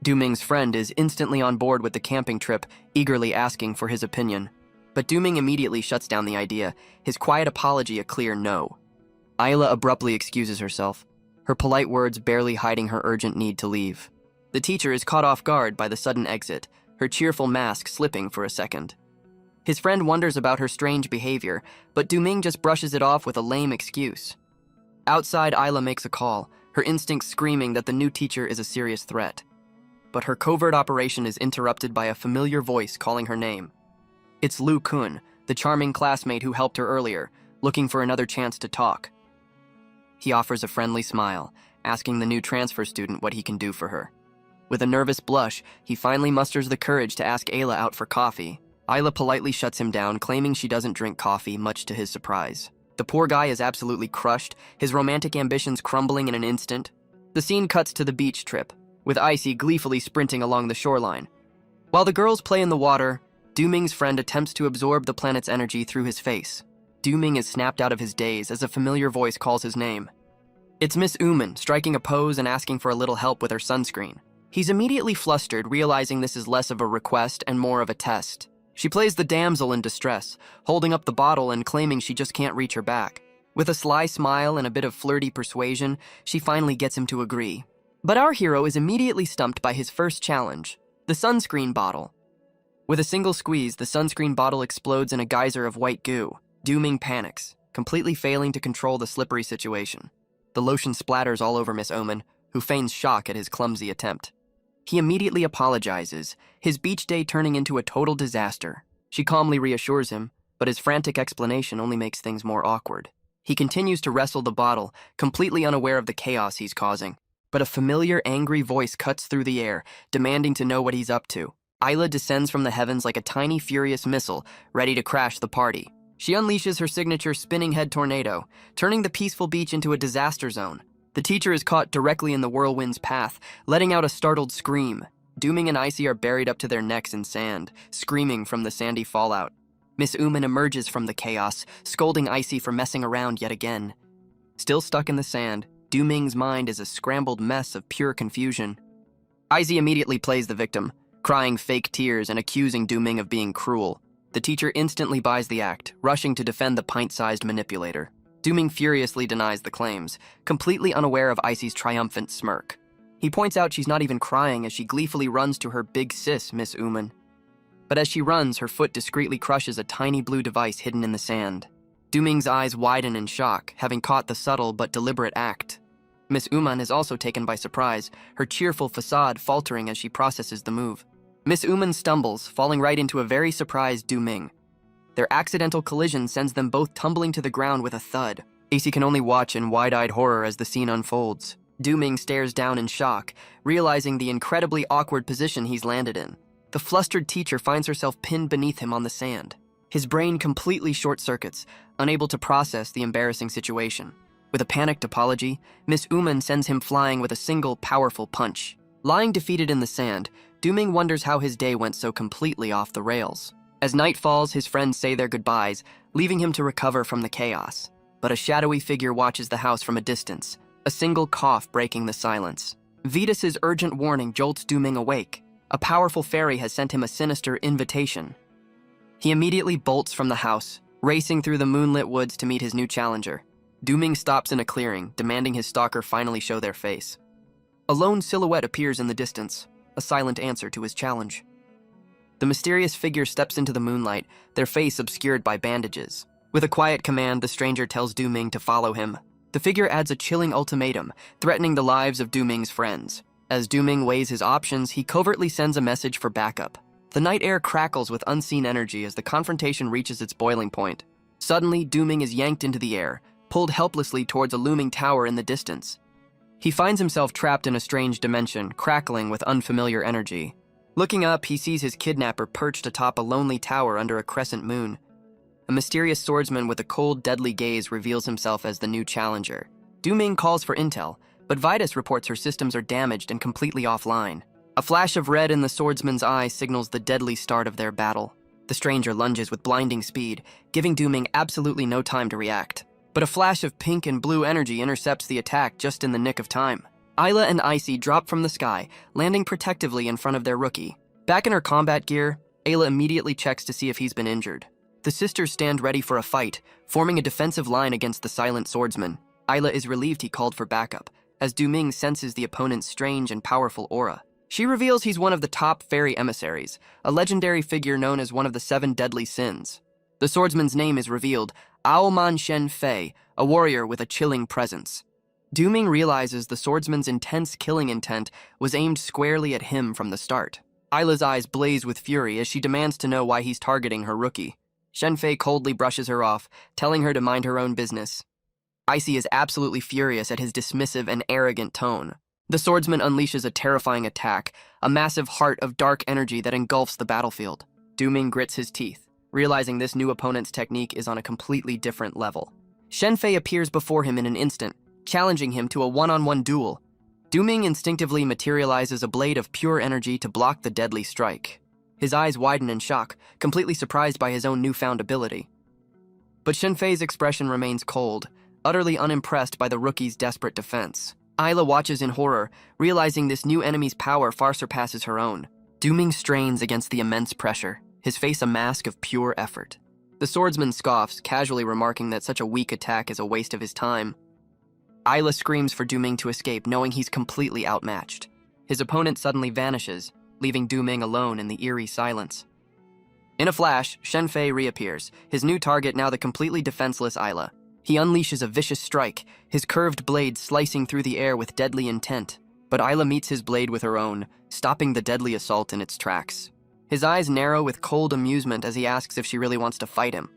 Dooming's friend is instantly on board with the camping trip, eagerly asking for his opinion. But Dooming immediately shuts down the idea, his quiet apology a clear no. Ayla abruptly excuses herself, her polite words barely hiding her urgent need to leave. The teacher is caught off guard by the sudden exit, her cheerful mask slipping for a second. His friend wonders about her strange behavior, but Dooming just brushes it off with a lame excuse. Outside, Ayla makes a call, her instincts screaming that the new teacher is a serious threat. But her covert operation is interrupted by a familiar voice calling her name. It's Lu Kun, the charming classmate who helped her earlier, looking for another chance to talk. He offers a friendly smile, asking the new transfer student what he can do for her. With a nervous blush, he finally musters the courage to ask Ayla out for coffee. Ayla politely shuts him down, claiming she doesn't drink coffee, much to his surprise. The poor guy is absolutely crushed, his romantic ambitions crumbling in an instant. The scene cuts to the beach trip, with Icy gleefully sprinting along the shoreline. While the girls play in the water, Du-ming's friend attempts to absorb the planet's energy through his face. Du-ming is snapped out of his daze as a familiar voice calls his name. It's Miss Uman, striking a pose and asking for a little help with her sunscreen. He's immediately flustered, realizing this is less of a request and more of a test. She plays the damsel in distress, holding up the bottle and claiming she just can't reach her back. With a sly smile and a bit of flirty persuasion, she finally gets him to agree. But our hero is immediately stumped by his first challenge, the sunscreen bottle. With a single squeeze, the sunscreen bottle explodes in a geyser of white goo. Du-ming panics, completely failing to control the slippery situation. The lotion splatters all over Miss Oman, who feigns shock at his clumsy attempt. He immediately apologizes, his beach day turning into a total disaster. She calmly reassures him, but his frantic explanation only makes things more awkward. He continues to wrestle the bottle, completely unaware of the chaos he's causing. But a familiar, angry voice cuts through the air, demanding to know what he's up to. Ayla descends from the heavens like a tiny, furious missile, ready to crash the party. She unleashes her signature spinning head tornado, turning the peaceful beach into a disaster zone. The teacher is caught directly in the whirlwind's path, letting out a startled scream. Du-ming and Icy are buried up to their necks in sand, screaming from the sandy fallout. Miss Uman emerges from the chaos, scolding Icy for messing around yet again. Still stuck in the sand, Du-ming's mind is a scrambled mess of pure confusion. Icy immediately plays the victim, crying fake tears and accusing Du-ming of being cruel. The teacher instantly buys the act, rushing to defend the pint-sized manipulator. Du-ming furiously denies the claims, completely unaware of Icy's triumphant smirk. He points out she's not even crying as she gleefully runs to her big sis, Miss Uman. But as she runs, her foot discreetly crushes a tiny blue device hidden in the sand. Du-ming's eyes widen in shock, having caught the subtle but deliberate act. Miss Uman is also taken by surprise, her cheerful facade faltering as she processes the move. Miss Uman stumbles, falling right into a very surprised Du-ming. Their accidental collision sends them both tumbling to the ground with a thud. Icy can only watch in wide-eyed horror as the scene unfolds. Du-ming stares down in shock, realizing the incredibly awkward position he's landed in. The flustered teacher finds herself pinned beneath him on the sand. His brain completely short-circuits, unable to process the embarrassing situation. With a panicked apology, Miss Uman sends him flying with a single, powerful punch. Lying defeated in the sand, Du-ming wonders how his day went so completely off the rails. As night falls, his friends say their goodbyes, leaving him to recover from the chaos. But a shadowy figure watches the house from a distance, a single cough breaking the silence. Vetus's urgent warning jolts Du-ming awake. A powerful fairy has sent him a sinister invitation. He immediately bolts from the house, racing through the moonlit woods to meet his new challenger. Du-ming stops in a clearing, demanding his stalker finally show their face. A lone silhouette appears in the distance, a silent answer to his challenge. The mysterious figure steps into the moonlight, their face obscured by bandages. With a quiet command, the stranger tells Du-ming to follow him. The figure adds a chilling ultimatum, threatening the lives of Du-ming's friends. As Du-ming weighs his options, he covertly sends a message for backup. The night air crackles with unseen energy as the confrontation reaches its boiling point. Suddenly, Du-ming is yanked into the air, pulled helplessly towards a looming tower in the distance. He finds himself trapped in a strange dimension, crackling with unfamiliar energy. Looking up, he sees his kidnapper perched atop a lonely tower under a crescent moon. A mysterious swordsman with a cold, deadly gaze reveals himself as the new challenger. Du-ming calls for intel, but Vetus reports her systems are damaged and completely offline. A flash of red in the swordsman's eye signals the deadly start of their battle. The stranger lunges with blinding speed, giving Du-ming absolutely no time to react. But a flash of pink and blue energy intercepts the attack just in the nick of time. Ayla and Icy drop from the sky, landing protectively in front of their rookie. Back in her combat gear, Ayla immediately checks to see if he's been injured. The sisters stand ready for a fight, forming a defensive line against the silent swordsman. Ayla is relieved he called for backup, as Du-ming senses the opponent's strange and powerful aura. She reveals he's one of the top fairy emissaries, a legendary figure known as one of the 7 deadly sins. The swordsman's name is revealed, Aoman Shen Fei, a warrior with a chilling presence. Du-ming realizes the swordsman's intense killing intent was aimed squarely at him from the start. Ayla's eyes blaze with fury as she demands to know why he's targeting her rookie. Shenfei coldly brushes her off, telling her to mind her own business. Icy is absolutely furious at his dismissive and arrogant tone. The swordsman unleashes a terrifying attack, a massive heart of dark energy that engulfs the battlefield. Duming grits his teeth, realizing this new opponent's technique is on a completely different level. Shenfei appears before him in an instant, challenging him to a one-on-one duel. Duming instinctively materializes a blade of pure energy to block the deadly strike. His eyes widen in shock, completely surprised by his own newfound ability. But Shenfei's expression remains cold, utterly unimpressed by the rookie's desperate defense. Ayla watches in horror, realizing this new enemy's power far surpasses her own. Duming strains against the immense pressure, his face a mask of pure effort. The swordsman scoffs, casually remarking that such a weak attack is a waste of his time. Ayla screams for Duming to escape, knowing he's completely outmatched. His opponent suddenly vanishes, leaving Duming alone in the eerie silence. In a flash, Shenfei reappears, his new target now the completely defenseless Ayla. He unleashes a vicious strike, his curved blade slicing through the air with deadly intent. But Ayla meets his blade with her own, stopping the deadly assault in its tracks. His eyes narrow with cold amusement as he asks if she really wants to fight him.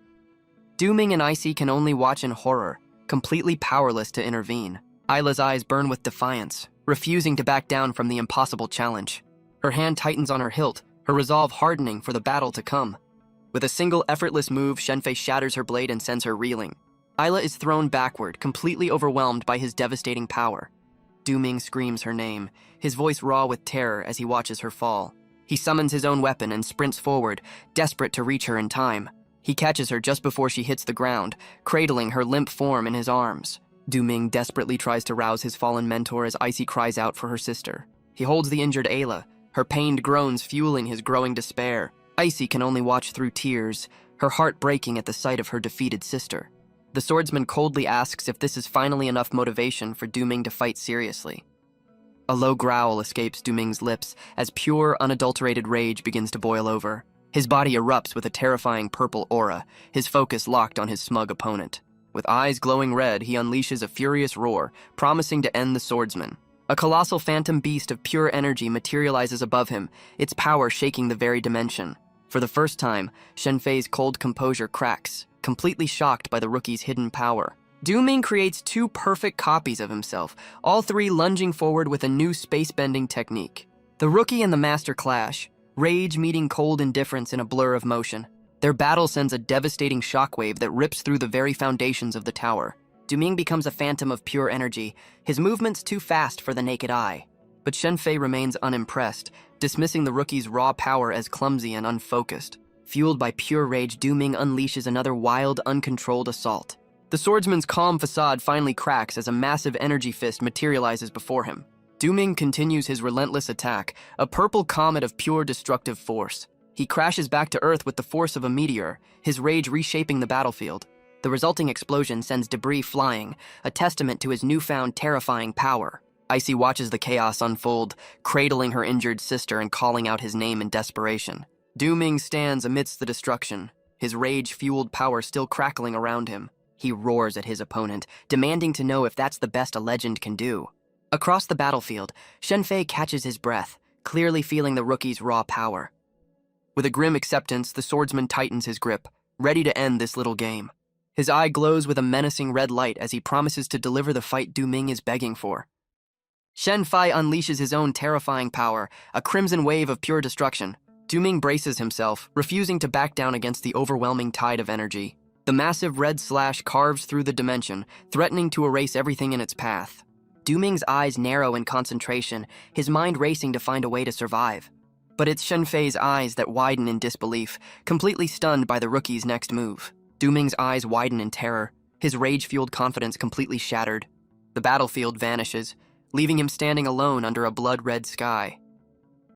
Duming and Icy can only watch in horror, completely powerless to intervene. Ayla's eyes burn with defiance, refusing to back down from the impossible challenge. Her hand tightens on her hilt, her resolve hardening for the battle to come. With a single effortless move, Shenfei shatters her blade and sends her reeling. Ayla is thrown backward, completely overwhelmed by his devastating power. Duming screams her name, his voice raw with terror as he watches her fall. He summons his own weapon and sprints forward, desperate to reach her in time. He catches her just before she hits the ground, cradling her limp form in his arms. Duming desperately tries to rouse his fallen mentor as Icy cries out for her sister. He holds the injured Ayla, her pained groans fueling his growing despair. Icy can only watch through tears, her heart breaking at the sight of her defeated sister. The swordsman coldly asks if this is finally enough motivation for Duming to fight seriously. A low growl escapes Duming's lips as pure, unadulterated rage begins to boil over. His body erupts with a terrifying purple aura, his focus locked on his smug opponent. With eyes glowing red, he unleashes a furious roar, promising to end the swordsman. A colossal phantom beast of pure energy materializes above him, its power shaking the very dimension. For the first time, Shenfei's cold composure cracks, completely shocked by the rookie's hidden power. Duming creates two perfect copies of himself, all three lunging forward with a new space-bending technique. The rookie and the master clash, rage meeting cold indifference in a blur of motion. Their battle sends a devastating shockwave that rips through the very foundations of the tower. Duming becomes a phantom of pure energy, his movements too fast for the naked eye. But Shenfei remains unimpressed, dismissing the rookie's raw power as clumsy and unfocused. Fueled by pure rage, Duming unleashes another wild, uncontrolled assault. The swordsman's calm facade finally cracks as a massive energy fist materializes before him. Duming continues his relentless attack, a purple comet of pure destructive force. He crashes back to Earth with the force of a meteor, his rage reshaping the battlefield. The resulting explosion sends debris flying, a testament to his newfound terrifying power. Icy watches the chaos unfold, cradling her injured sister and calling out his name in desperation. Duming stands amidst the destruction, his rage-fueled power still crackling around him. He roars at his opponent, demanding to know if that's the best a legend can do. Across the battlefield, Shenfei catches his breath, clearly feeling the rookie's raw power. With a grim acceptance, the swordsman tightens his grip, ready to end this little game. His eye glows with a menacing red light as he promises to deliver the fight Duming is begging for. Shenfei unleashes his own terrifying power, a crimson wave of pure destruction. Duming braces himself, refusing to back down against the overwhelming tide of energy. The massive red slash carves through the dimension, threatening to erase everything in its path. Duming's eyes narrow in concentration, his mind racing to find a way to survive. But it's Shenfei's eyes that widen in disbelief, completely stunned by the rookie's next move. Duming's eyes widen in terror, his rage-fueled confidence completely shattered. The battlefield vanishes, leaving him standing alone under a blood-red sky.